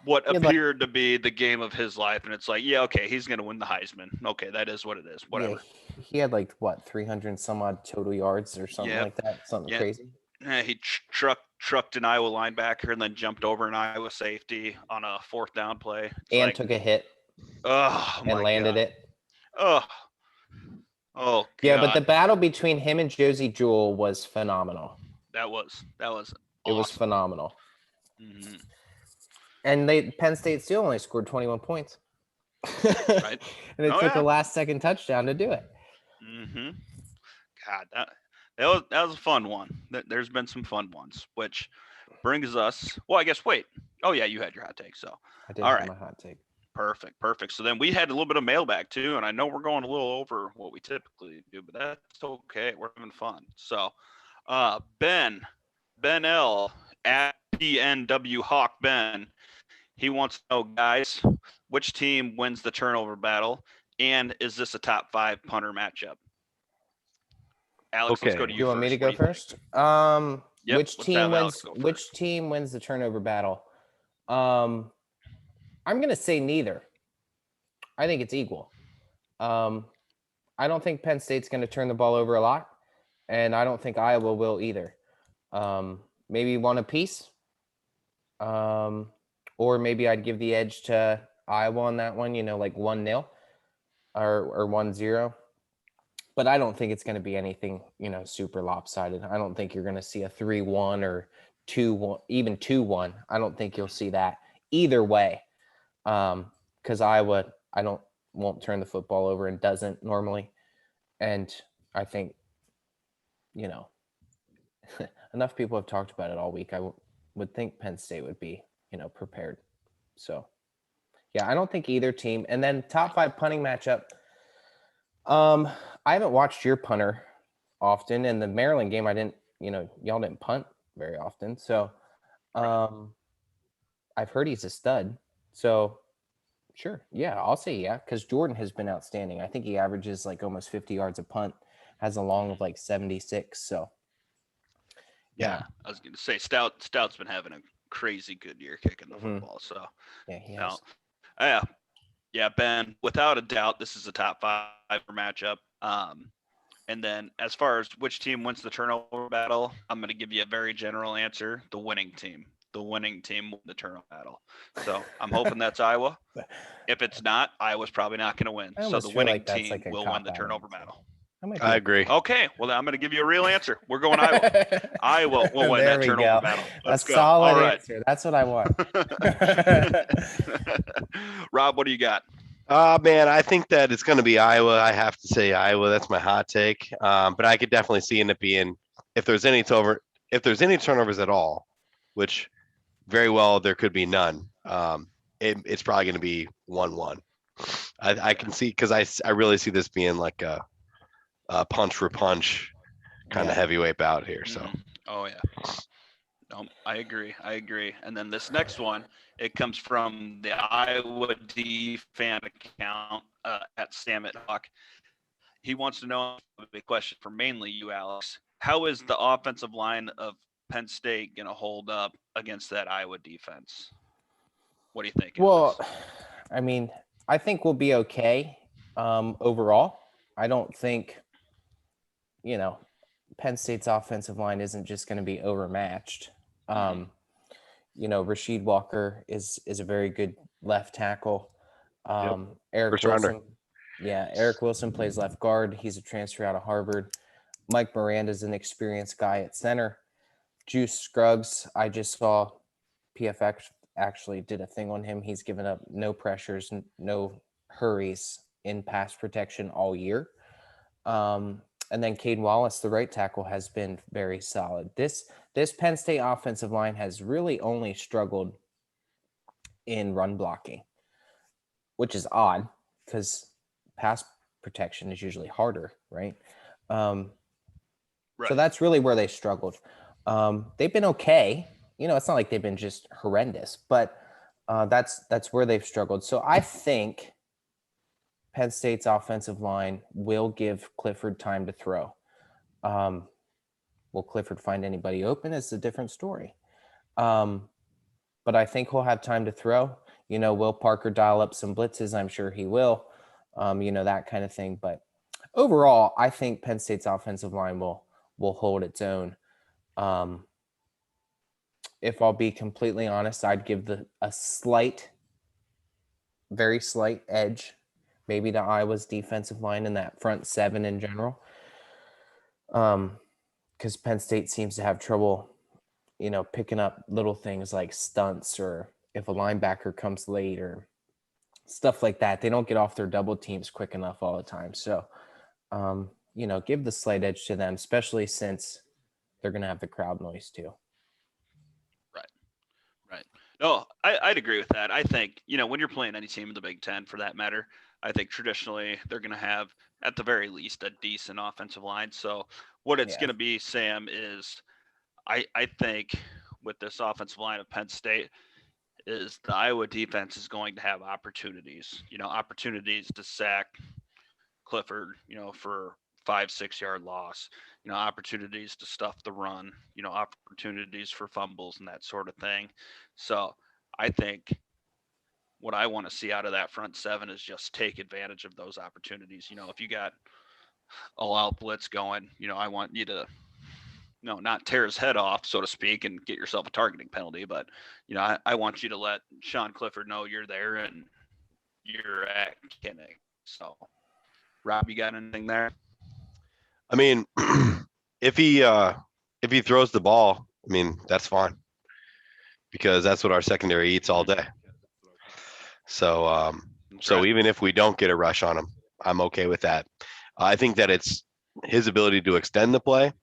[SPEAKER 6] what
[SPEAKER 7] He had, like-
[SPEAKER 6] appeared to be the game of his life, and it's like, yeah, okay, he's gonna win the Heisman. Okay, that is what it is. Whatever.
[SPEAKER 7] Yeah, he had like what 300 and some odd total yards or something
[SPEAKER 6] Yep.
[SPEAKER 7] like that. Something
[SPEAKER 6] Yep.
[SPEAKER 7] crazy.
[SPEAKER 6] Yeah, he trucked an Iowa linebacker and then jumped over an Iowa safety on a fourth down play. It's
[SPEAKER 7] And
[SPEAKER 6] like,
[SPEAKER 7] took a hit
[SPEAKER 6] oh
[SPEAKER 7] and
[SPEAKER 6] my
[SPEAKER 7] landed
[SPEAKER 6] God.
[SPEAKER 7] it.
[SPEAKER 6] Oh
[SPEAKER 7] Yeah,
[SPEAKER 6] God.
[SPEAKER 7] but the battle between him and Josie Jewell was phenomenal.
[SPEAKER 6] that was
[SPEAKER 7] It was
[SPEAKER 6] awesome.
[SPEAKER 7] phenomenal.
[SPEAKER 6] Mhm.
[SPEAKER 7] And Penn State still only scored 21 points.
[SPEAKER 6] Right.
[SPEAKER 7] And it
[SPEAKER 6] Oh,
[SPEAKER 7] took
[SPEAKER 6] yeah.
[SPEAKER 7] a last second touchdown to do it.
[SPEAKER 6] Mm-hmm. God, that was a fun one. There's been some fun ones, which brings us. Well, I guess. Wait. Oh yeah, you had your hot take. So
[SPEAKER 7] I did
[SPEAKER 6] All
[SPEAKER 7] have
[SPEAKER 6] right.
[SPEAKER 7] my hot take.
[SPEAKER 6] perfect. So then we had a little bit of mailbag too, and I know we're going a little over what we typically do, but that's okay. We're having fun. So, Ben L at PNW Hawk Ben, he wants to know, guys, which team wins the turnover battle, and is this a top 5 punter matchup? Alex, let's
[SPEAKER 5] Okay.
[SPEAKER 6] go to you.
[SPEAKER 7] You want me to
[SPEAKER 6] first.
[SPEAKER 7] go
[SPEAKER 6] What do you
[SPEAKER 7] first?
[SPEAKER 6] Yep,
[SPEAKER 7] Which
[SPEAKER 6] let's
[SPEAKER 7] team
[SPEAKER 6] have
[SPEAKER 7] wins?
[SPEAKER 6] Alex go
[SPEAKER 7] Which team wins the turnover battle? I'm gonna say neither. I think it's equal. I don't think Penn State's gonna turn the ball over a lot, and I don't think Iowa will either. Maybe one apiece. Or maybe I'd give the edge to Iowa on that one. Like 1-0 or 1-0. But I don't think it's going to be anything, super lopsided. I don't think you're going to see a 3-1 or 2-1, even 2-1. I don't think you'll see that either way. Because Iowa, won't turn the football over and doesn't normally. And I think, enough people have talked about it all week. I would think Penn State would be, prepared. So, yeah, I don't think either team. And then top 5 punting matchup. I haven't watched your punter often. In the Maryland game, I didn't, y'all didn't punt very often. So I've heard he's a stud. So sure. Yeah, I'll say yeah, because Jordan has been outstanding. I think he averages like almost 50 yards a punt, has a long of like 76. So yeah.
[SPEAKER 6] I was going to say Stout's been having a crazy good year kicking the football. So
[SPEAKER 7] Yeah, he
[SPEAKER 6] no.
[SPEAKER 7] has.
[SPEAKER 6] Yeah, Ben, without a doubt, this is a top 5 matchup. And then as far as which team wins the turnover battle, I'm going to give you a very general answer. The winning team. The winning team won the turnover battle. So I'm hoping that's Iowa. If it's not, Iowa's probably not going to win.
[SPEAKER 7] I
[SPEAKER 6] So
[SPEAKER 7] almost
[SPEAKER 6] the
[SPEAKER 7] feel
[SPEAKER 6] winning
[SPEAKER 7] like that's
[SPEAKER 6] team
[SPEAKER 7] like a
[SPEAKER 6] will win the
[SPEAKER 7] cop-out
[SPEAKER 6] turnover
[SPEAKER 7] answer.
[SPEAKER 6] battle.
[SPEAKER 5] I agree.
[SPEAKER 6] Okay, well, then I'm going to give you a real answer. We're going Iowa. Iowa will win
[SPEAKER 7] There
[SPEAKER 6] that
[SPEAKER 7] we
[SPEAKER 6] turnover
[SPEAKER 7] go.
[SPEAKER 6] battle.
[SPEAKER 7] A
[SPEAKER 6] Let's go.
[SPEAKER 7] solid
[SPEAKER 6] All right.
[SPEAKER 7] answer. That's what I want.
[SPEAKER 6] Rob, what do you got?
[SPEAKER 5] Man, I think that it's going to be Iowa. I have to say Iowa. That's my hot take. But I could definitely see it being, if there's any if there's any turnovers at all, which very well there could be none, it's probably going to be 1-1. I can see, because I really see this being like a punch for punch kind of heavyweight bout here. So.
[SPEAKER 6] Oh yeah. No, I agree. And then this next one, it comes from the Iowa D fan account at Sam at Hawk. He wants to know a question for mainly you, Alex. How is the offensive line of Penn State going to hold up against that Iowa defense? What do you think,
[SPEAKER 7] Well,
[SPEAKER 6] Alex?
[SPEAKER 7] I mean, I think we'll be okay overall. I don't think, Penn State's offensive line isn't just going to be overmatched. Rasheed Walker is a very good left tackle. Eric
[SPEAKER 5] First rounder.
[SPEAKER 7] Wilson. Yeah, Eric Wilson plays left guard. He's a transfer out of Harvard. Mike Miranda's an experienced guy at center. Juice Scruggs, I just saw PFX actually did a thing on him. He's given up no pressures, no hurries in pass protection all year. And then Caden Wallace, the right tackle, has been very solid. This Penn State offensive line has really only struggled in run blocking, which is odd because pass protection is usually harder, right? So that's really where they struggled. They've been okay. It's not like they've been just horrendous, but that's where they've struggled. So I think Penn State's offensive line will give Clifford time to throw. Will Clifford find anybody open? It's a different story. But I think he'll have time to throw. Will Parker dial up some blitzes? I'm sure he will. That kind of thing. But overall, I think Penn State's offensive line will hold its own. If I'll be completely honest, I'd give a very slight edge, maybe to Iowa's defensive line and that front seven in general. Because Penn State seems to have trouble, picking up little things like stunts, or if a linebacker comes late or stuff like that. They don't get off their double teams quick enough all the time. So, give the slight edge to them, especially since they're going to have the crowd noise too.
[SPEAKER 6] Right. No, I'd agree with that. I think, when you're playing any team in the Big Ten for that matter, I think traditionally they're going to have, at the very least, a decent offensive line. So what it's going to be, Sam, is I think with this offensive line of Penn State is the Iowa defense is going to have opportunities, opportunities to sack Clifford, for 5-6 yard loss, opportunities to stuff the run, opportunities for fumbles and that sort of thing. So I think what I want to see out of that front seven is just take advantage of those opportunities. If you got all out blitz going, I want you to, not tear his head off, so to speak, and get yourself a targeting penalty. But, I want you to let Sean Clifford know you're there and you're at Kinnick. So, Rob, you got anything there?
[SPEAKER 5] I mean, if he throws the ball, that's fine, because that's what our secondary eats all day. So so even if we don't get a rush on him, I'm okay with that. I think that it's his ability to extend the play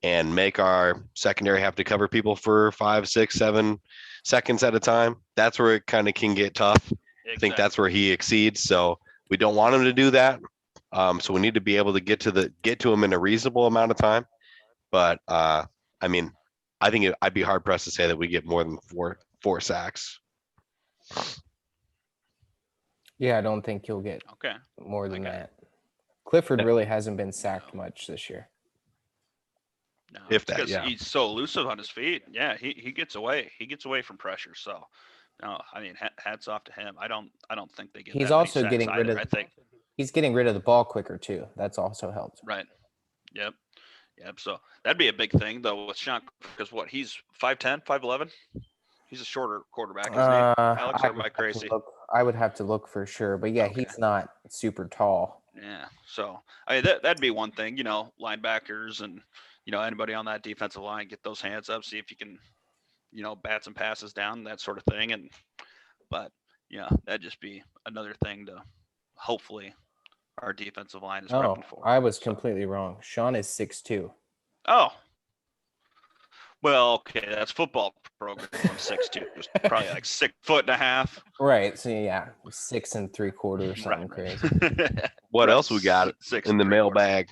[SPEAKER 5] and make our secondary have to cover people for 5, 6, 7 seconds at a time. That's where it kind of can get tough. Exactly. I think that's where he exceeds. So we don't want him to do that. So we need to be able to get to him in a reasonable amount of time. But I think I'd be hard pressed to say that we get more than four sacks.
[SPEAKER 7] Yeah, I don't think you'll get more than that. Clifford really hasn't been sacked much this year.
[SPEAKER 6] No, if that, he's so elusive on his feet. Yeah, he gets away. He gets away from pressure. So, no, hats off to him. I don't think they get.
[SPEAKER 7] He's also getting rid of. I think he's getting rid of the ball quicker too. That's also helped.
[SPEAKER 6] Right. Yep. So that'd be a big thing though with Sean, because he's 5'10", 5'11". He's a shorter quarterback, isn't he? Alex, am I crazy?
[SPEAKER 7] I would have to look for sure, but yeah, he's not super tall.
[SPEAKER 6] Yeah. So that'd be one thing. Linebackers and anybody on that defensive line, get those hands up, see if you can, bat some passes down, that sort of thing. But that'd just be another thing to hopefully our defensive line is prepping for.
[SPEAKER 7] I was completely wrong. Sean is 6'2".
[SPEAKER 6] Oh. Well, okay, that's football program. I'm 6'2", probably like 6'1.5".
[SPEAKER 7] Right. So yeah, 6 3/4 or something crazy.
[SPEAKER 5] What
[SPEAKER 6] Right,
[SPEAKER 5] else we got
[SPEAKER 6] 6
[SPEAKER 5] in the
[SPEAKER 6] 3/4.
[SPEAKER 5] mailbag?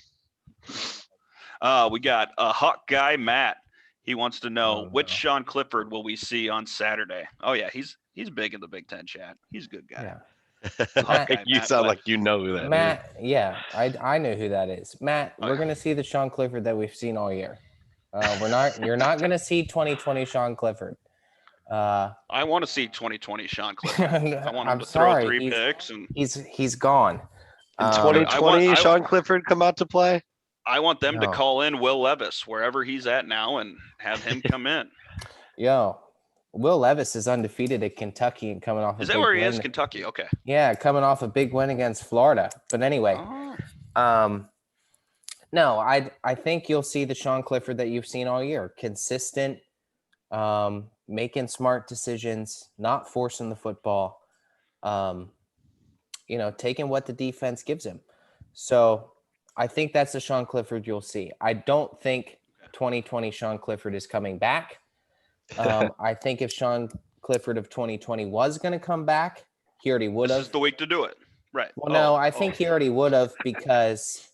[SPEAKER 6] We got a Hawk guy, Matt. He wants to know
[SPEAKER 7] Oh,
[SPEAKER 6] which
[SPEAKER 7] no.
[SPEAKER 6] Sean Clifford will we see on Saturday. Oh yeah, he's big in the Big Ten chat. He's a good guy.
[SPEAKER 7] Yeah.
[SPEAKER 6] Hawkeye
[SPEAKER 5] You
[SPEAKER 6] Matt,
[SPEAKER 5] sound
[SPEAKER 6] but-
[SPEAKER 5] like you know who that is.
[SPEAKER 7] Matt, yeah, I know who that is. Matt,
[SPEAKER 6] Oh,
[SPEAKER 7] we're
[SPEAKER 6] yeah.
[SPEAKER 7] gonna see the Sean Clifford that we've seen all year. You're not gonna see 2020 Sean Clifford.
[SPEAKER 6] I want to see 2020 Sean Clifford. I want him
[SPEAKER 7] I'm
[SPEAKER 6] to
[SPEAKER 7] sorry,
[SPEAKER 6] throw 3 picks and
[SPEAKER 7] he's gone.
[SPEAKER 5] In
[SPEAKER 7] Um,
[SPEAKER 5] 2020, Sean Clifford come out to play?
[SPEAKER 6] I want them to
[SPEAKER 7] No.
[SPEAKER 6] call in Will Levis wherever he's at now and have him come in.
[SPEAKER 7] Yo, Will Levis is undefeated at Kentucky and coming off a
[SPEAKER 6] Is that
[SPEAKER 7] big
[SPEAKER 6] where he
[SPEAKER 7] win.
[SPEAKER 6] is? Kentucky. Okay.
[SPEAKER 7] Yeah, coming off a big win against Florida. But anyway,
[SPEAKER 6] Oh.
[SPEAKER 7] no, I think you'll see the Sean Clifford that you've seen all year. Consistent, making smart decisions, not forcing the football, taking what the defense gives him. So I think that's the Sean Clifford you'll see. I don't think 2020 Sean Clifford is coming back. I think if Sean Clifford of 2020 was going to come back, he already would
[SPEAKER 6] This
[SPEAKER 7] have.
[SPEAKER 6] is the week to do it. Right.
[SPEAKER 7] Well, no, I think he already would have because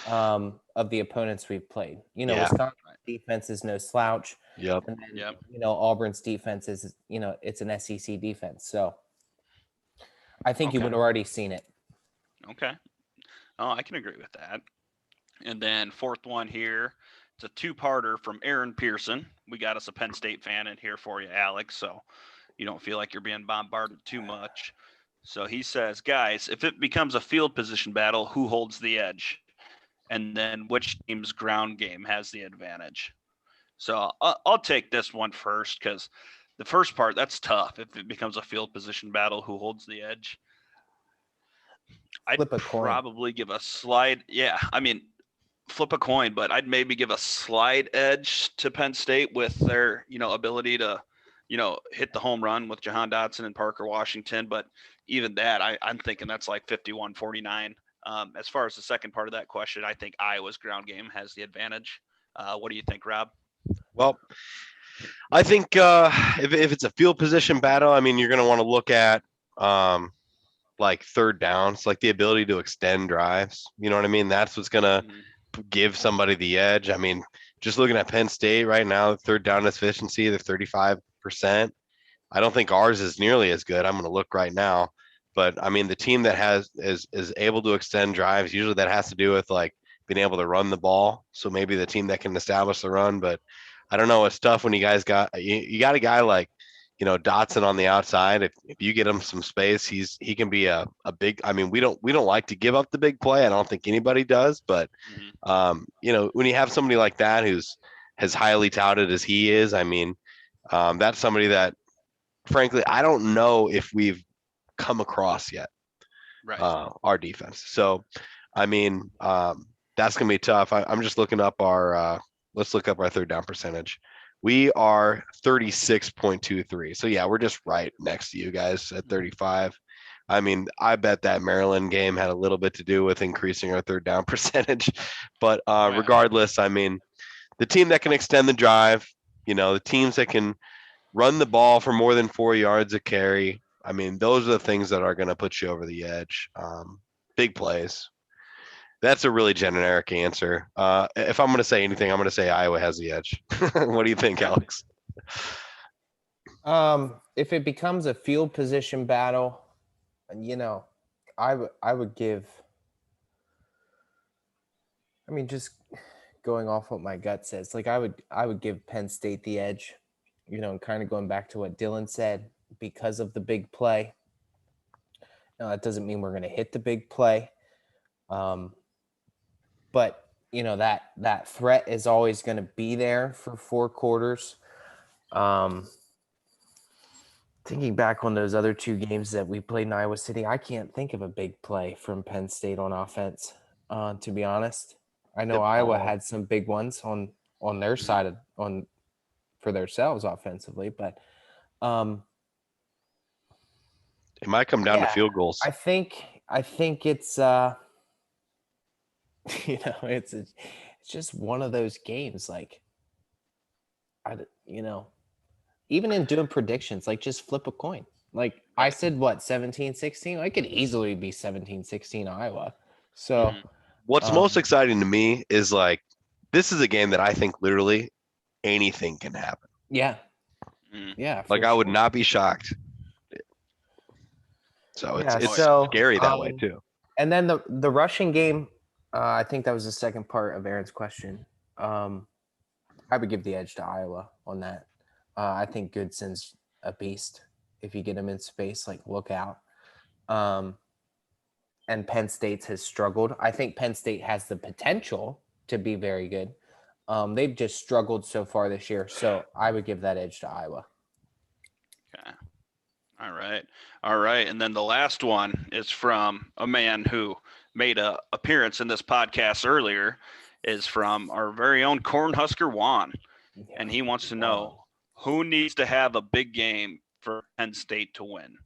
[SPEAKER 7] of the opponents we've played.
[SPEAKER 5] Yeah.
[SPEAKER 7] Wisconsin defense is no slouch.
[SPEAKER 5] Yep.
[SPEAKER 7] And then,
[SPEAKER 6] Yep.
[SPEAKER 7] Auburn's defense is, it's an SEC defense. So I think you
[SPEAKER 6] Okay.
[SPEAKER 7] would have already seen it.
[SPEAKER 6] Okay. Oh, I can agree with that. And then fourth one here, it's a two-parter from Aaron Pearson. We got us a Penn State fan in here for you, Alex, so you don't feel like you're being bombarded too much. So he says, guys, if it becomes a field position battle, who holds the edge? And then which team's ground game has the advantage? So I'll take this one first because the first part, that's tough. If it becomes a field position battle, who holds the edge? I'd
[SPEAKER 7] Flip a coin.
[SPEAKER 6] probably give a slide. Yeah, I mean, flip a coin, but I'd maybe give a slide edge to Penn State with their, ability to, hit the home run with Jahan Dotson and Parker Washington. But even that, I'm thinking that's like 51-49. As far as the second part of that question, I think Iowa's ground game has the advantage. What do you think, Rob?
[SPEAKER 5] Well, I think if it's a field position battle, I mean, you're going to want to look at like third downs, like the ability to extend drives. You know what I mean? That's what's going to give somebody the edge. I mean, just looking at Penn State right now, third down efficiency, they're 35%. I don't think ours is nearly as good. I'm going to look right now. But I mean, the team that is able to extend drives, usually that has to do with like being able to run the ball. So maybe the team that can establish the run, but I don't know. It's tough when you guys got you got a guy like Dotson on the outside. If you get him some space, he can be a big. I mean, we don't like to give up the big play. I don't think anybody does, but when you have somebody like that who's as highly touted as he is, I mean, that's somebody that, frankly, I don't know if we've come across yet.
[SPEAKER 6] Right.
[SPEAKER 5] Our defense. So, I mean, that's gonna be tough. I'm just looking up our. Let's look up our third down percentage. We are 36.23. So yeah, we're just right next to you guys at 35. I mean, I bet that Maryland game had a little bit to do with increasing our third down percentage. But regardless, I mean, the team that can extend the drive, the teams that can run the ball for more than 4 yards a carry. I mean, those are the things that are going to put you over the edge. Big plays. That's a really generic answer. If I'm going to say anything, I'm going to say Iowa has the edge. What do you think, Alex?
[SPEAKER 7] If it becomes a field position battle, I would give. I mean, just going off what my gut says, like I would give Penn State the edge. And kind of going back to what Dylan said, because of the big play. Now that doesn't mean we're going to hit the big play. But that threat is always going to be there for 4 quarters. Thinking back on those other 2 games that we played in Iowa City, I can't think of a big play from Penn State on offense. To be honest, I know Iowa had some big ones on their side for themselves offensively, but
[SPEAKER 5] it might come down to field goals.
[SPEAKER 7] I think it's it's just one of those games. Like Even in doing predictions, like just flip a coin. Like I said, what, 17-16? I could easily be 17-16 Iowa. So
[SPEAKER 5] What's most exciting to me is like this is a game that I think literally anything can happen.
[SPEAKER 7] yeah.
[SPEAKER 6] Mm.
[SPEAKER 7] Yeah.
[SPEAKER 5] Like I would not be shocked. So
[SPEAKER 7] Yeah,
[SPEAKER 5] it's
[SPEAKER 7] so,
[SPEAKER 5] scary that way too.
[SPEAKER 7] And then the rushing game, I think that was the second part of Aaron's question. I would give the edge to Iowa on that. I think Goodson's a beast. If you get him in space, like look out. And Penn State has struggled. I think Penn State has the potential to be very good. They've just struggled so far this year. So I would give that edge to Iowa.
[SPEAKER 6] Okay. All right. All right. And then the last one is from a man who made a appearance in this podcast earlier, is from our very own Cornhusker Juan.
[SPEAKER 7] Yeah.
[SPEAKER 6] And he wants to know who needs to have a big game for Penn State to win.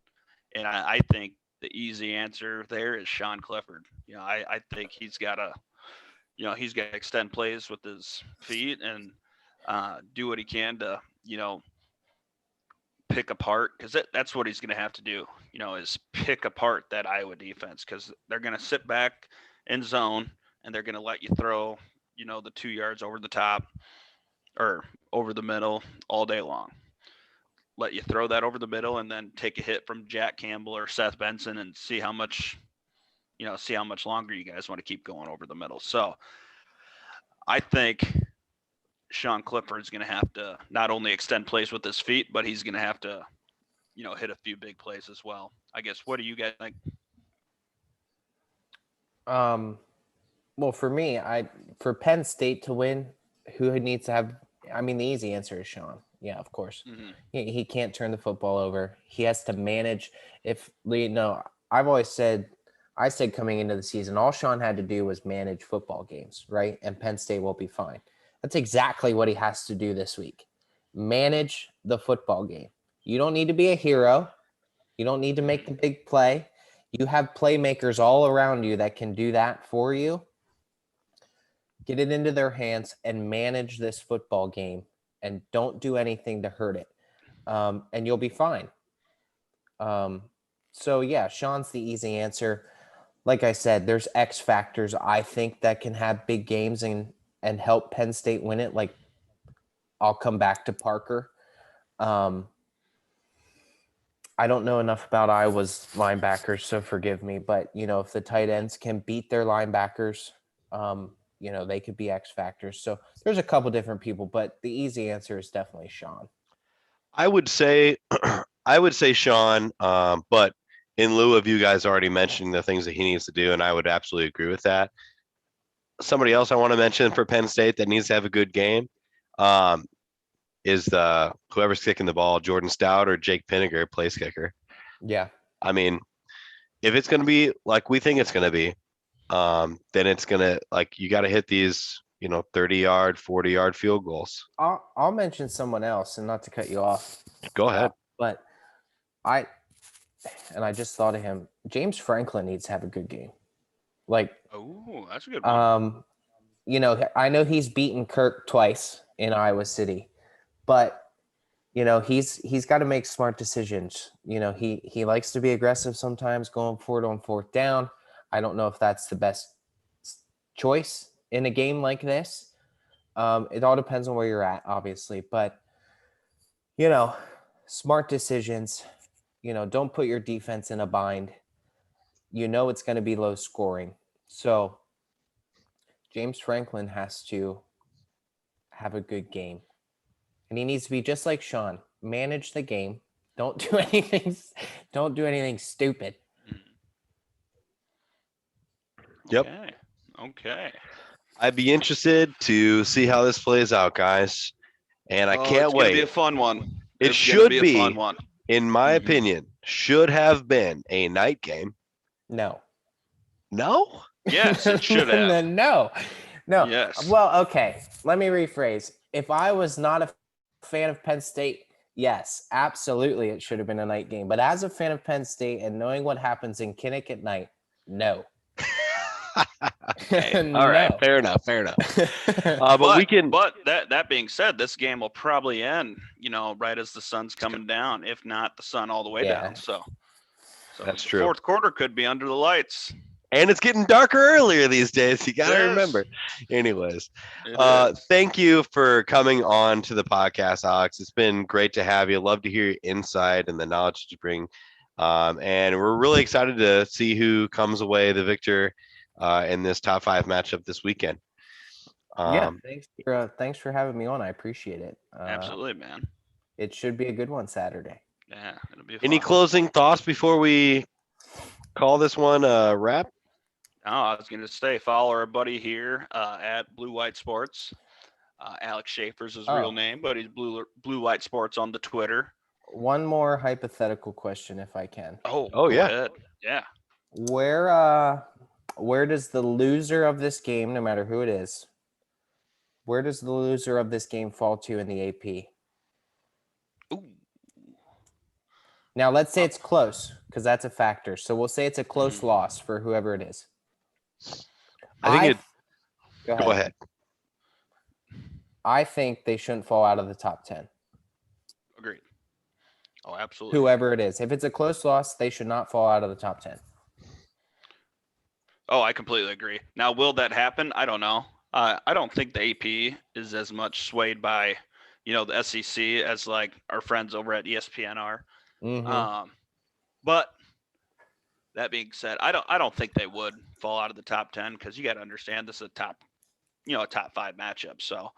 [SPEAKER 6] And I think the easy answer there is Sean Clifford. I think he's got to, he's got to extend plays with his feet and do what he can to, pick apart, because that's what he's going to have to do, is pick apart that Iowa defense, because they're going to sit back in zone and they're going to let you throw, the 2 yards over the top or over the middle all day long. Let you throw that over the middle and then take a hit from Jack Campbell or Seth Benson and see how much longer you guys want to keep going over the middle. So I think Sean Clifford is going to have to not only extend plays with his feet, but he's going to have to, hit a few big plays as well. I guess, what do you guys think?
[SPEAKER 7] Well, for me, for Penn State to win, who needs to have? I mean, the easy answer is Sean. Yeah, of course.
[SPEAKER 6] Mm-hmm.
[SPEAKER 7] He can't turn the football over. He has to manage. I've always said, I said coming into the season, all Sean had to do was manage football games, right? And Penn State will be fine. That's exactly what he has to do this week. Manage the football game. You don't need to be a hero. You don't need to make the big play. You have playmakers all around you that can do that for you. Get it into their hands and manage this football game, and don't do anything to hurt it. And you'll be fine. So yeah, Sean's the easy answer. Like I said, there's X factors I think that can have big games and help Penn State win it. Like, I'll come back to Parker. I don't know enough about Iowa's linebackers, so forgive me. But, if the tight ends can beat their linebackers, they could be X factors. So there's a couple different people, but the easy answer is definitely Sean.
[SPEAKER 5] I would say Sean, but in lieu of you guys already mentioning the things that he needs to do, and I would absolutely agree with that. Somebody else I want to mention for Penn State that needs to have a good game is whoever's kicking the ball, Jordan Stout or Jake Pinniger, place kicker.
[SPEAKER 7] Yeah.
[SPEAKER 5] I mean, if it's going to be like we think it's going to be, then it's going to, like, you got to hit these, 30-yard, 40-yard field goals.
[SPEAKER 7] I'll mention someone else, and not to cut you off.
[SPEAKER 5] Go ahead.
[SPEAKER 7] But I just thought of him. James Franklin needs to have a good game. Like,
[SPEAKER 6] oh, that's a good one.
[SPEAKER 7] I know he's beaten Kirk twice in Iowa City, but he's got to make smart decisions. He likes to be aggressive sometimes, going for it on fourth down. I don't know if that's the best choice in a game like this. It all depends on where you're at, obviously, but smart decisions. Don't put your defense in a bind. It's going to be low scoring. So James Franklin has to have a good game. And he needs to be just like Sean. Manage the game. Don't do anything stupid.
[SPEAKER 5] Yep.
[SPEAKER 6] Okay.
[SPEAKER 5] I'd be interested to see how this plays out, guys. And I can't
[SPEAKER 6] it's
[SPEAKER 5] wait.
[SPEAKER 6] Gonna be a fun one.
[SPEAKER 5] It
[SPEAKER 6] It's
[SPEAKER 5] should
[SPEAKER 6] gonna
[SPEAKER 5] be,
[SPEAKER 6] a fun one.
[SPEAKER 5] in my opinion, should have been a night game.
[SPEAKER 7] No.
[SPEAKER 5] No?
[SPEAKER 6] Yes, it should have.
[SPEAKER 7] No.
[SPEAKER 6] Yes.
[SPEAKER 7] Well, okay. Let me rephrase. If I was not a fan of Penn State, yes, absolutely, it should have been a night game. But as a fan of Penn State and knowing what happens in Kinnick at night, no.
[SPEAKER 5] Okay. All right. Fair enough. But we can.
[SPEAKER 6] But that being said, this game will probably end, right as the sun's coming down, if not the sun all the way down. So
[SPEAKER 5] that's
[SPEAKER 6] the
[SPEAKER 5] true.
[SPEAKER 6] Fourth quarter could be under the lights.
[SPEAKER 5] And it's getting darker earlier these days. You got to remember. Anyways, thank you for coming on to the podcast, Alex. It's been great to have you. Love to hear your insight and the knowledge that you bring. And we're really excited to see who comes away the victor in this top 5 matchup this weekend.
[SPEAKER 7] Thanks for having me on. I appreciate it.
[SPEAKER 6] Absolutely, man.
[SPEAKER 7] It should be a good one Saturday.
[SPEAKER 6] Yeah, it'll be
[SPEAKER 5] Any
[SPEAKER 6] fun.
[SPEAKER 5] closing thoughts before we call this one a wrap?
[SPEAKER 6] Oh, I was going to say, follow our buddy here at Blue White Sports. Alex Schaffer's his real name, but he's Blue White Sports on the Twitter.
[SPEAKER 7] One more hypothetical question, if I can.
[SPEAKER 6] Oh yeah. Ahead. Yeah.
[SPEAKER 7] Where does the loser of this game, no matter who it is, where does the loser of this game fall to in the AP?
[SPEAKER 6] Ooh.
[SPEAKER 7] Now, let's say it's close, because that's a factor. So we'll say it's a close loss for whoever it is.
[SPEAKER 5] Go ahead.
[SPEAKER 7] I think they shouldn't fall out of the top 10.
[SPEAKER 6] Agreed. Oh, absolutely.
[SPEAKER 7] Whoever it is. If it's a close loss, they should not fall out of the top 10.
[SPEAKER 6] Oh, I completely agree. Now, will that happen? I don't know. I don't think the AP is as much swayed by, the SEC as like our friends over at ESPN are.
[SPEAKER 7] Mm-hmm.
[SPEAKER 6] But that being said, I don't think they would fall out of the top 10 because you got to understand this is a top 5 matchup. So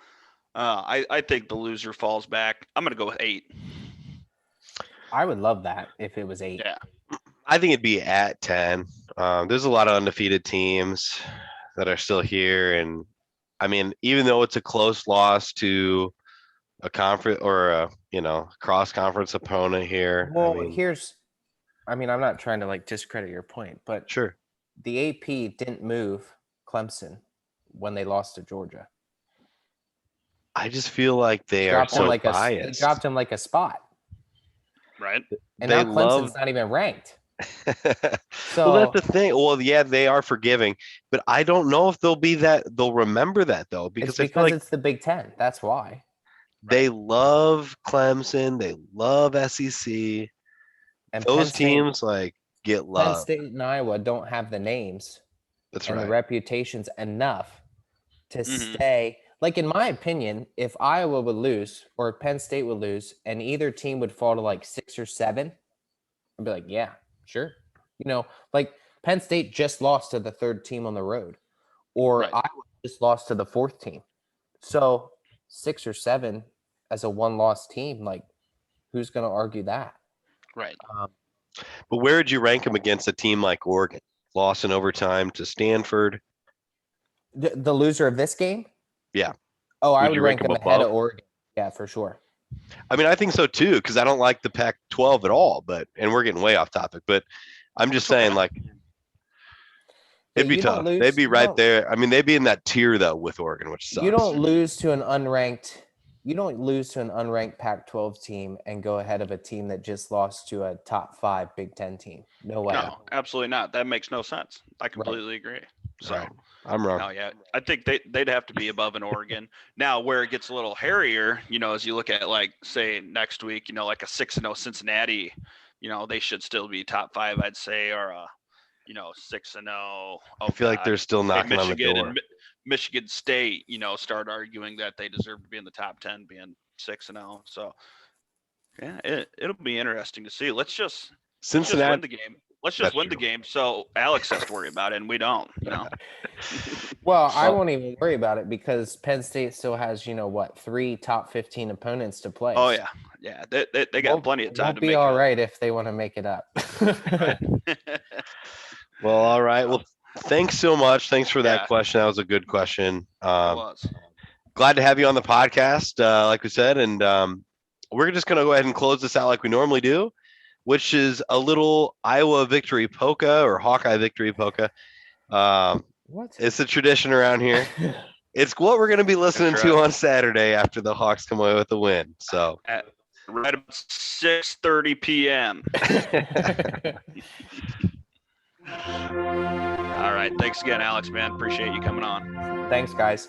[SPEAKER 6] I think the loser falls back. I'm going to go with 8.
[SPEAKER 7] I would love that if it was 8.
[SPEAKER 6] Yeah.
[SPEAKER 5] I think it'd be at 10. There's a lot of undefeated teams that are still here. And I mean, even though it's a close loss to a conference or a, cross conference opponent here.
[SPEAKER 7] Well, I'm not trying to discredit your point, but
[SPEAKER 5] sure.
[SPEAKER 7] The AP didn't move Clemson when they lost to Georgia.
[SPEAKER 5] I just feel like they are so biased.
[SPEAKER 7] They dropped him like a spot.
[SPEAKER 6] Right.
[SPEAKER 7] And now Clemson's not even ranked. So
[SPEAKER 5] well, that's the thing. Well, yeah, they are forgiving, but I don't know if they'll remember that though, because I feel like
[SPEAKER 7] it's the Big Ten. That's why.
[SPEAKER 5] They love Clemson. They love SEC. And those teams get love.
[SPEAKER 7] Penn State and Iowa don't have the names.
[SPEAKER 5] That's
[SPEAKER 7] and
[SPEAKER 5] right.
[SPEAKER 7] The reputations enough to stay. In my opinion, if Iowa would lose or if Penn State would lose and either team would fall to 6 or 7, I'd be like, yeah, sure. Penn State just lost to the 3rd team on the road, or Iowa just lost to the 4th team. So 6 or 7 as a one-loss team, who's going to argue that?
[SPEAKER 6] Right.
[SPEAKER 5] But where would you rank them against a team like Oregon? Lost in overtime to Stanford.
[SPEAKER 7] The loser of this game?
[SPEAKER 5] Yeah.
[SPEAKER 7] Oh, I would rank them ahead of Oregon. Yeah, for sure.
[SPEAKER 5] I mean, I think so too, because I don't like the Pac-12 at all. And we're getting way off topic. But I'm just saying, it'd be tough. They'd be right there. I mean, they'd be in that tier though with Oregon, which sucks.
[SPEAKER 7] You don't lose to an unranked Pac-12 team and go ahead of a team that just lost to a top 5 Big Ten team. No way.
[SPEAKER 6] No, absolutely not. That makes no sense. I completely agree. So
[SPEAKER 5] right. I'm wrong.
[SPEAKER 6] No, yeah, I think they'd have to be above an Oregon. Now, where it gets a little hairier, as you look at say next week, a 6-0 Cincinnati, they should still be top 5, I'd say, or 6-0.
[SPEAKER 5] I feel like they're still knocking on the door.
[SPEAKER 6] And Michigan State, start arguing that they deserve to be in the top 10, being 6-0. So yeah, it'll be interesting to see. Let's just win the game. Let's just win the game, so Alex has to worry about it, and we don't.
[SPEAKER 7] Well, I won't even worry about it because Penn State still has 3 top 15 opponents to play.
[SPEAKER 6] Oh yeah. They got plenty of time to make it.
[SPEAKER 7] It'll be all right if they want to make it up.
[SPEAKER 5] Well, all right. Well, thanks so much. Thanks for that question. That was a good question.
[SPEAKER 6] It was.
[SPEAKER 5] Glad to have you on the podcast, like we said, and we're just gonna go ahead and close this out like we normally do, which is a little Iowa victory polka or Hawkeye victory polka.
[SPEAKER 7] What?
[SPEAKER 5] It's a tradition around here. It's what we're going to be listening to on Saturday after the Hawks come away with the win. So
[SPEAKER 6] at right about 6:30 p.m. All right. right. Thanks again, Alex, man. Appreciate you coming on.
[SPEAKER 7] Thanks, guys.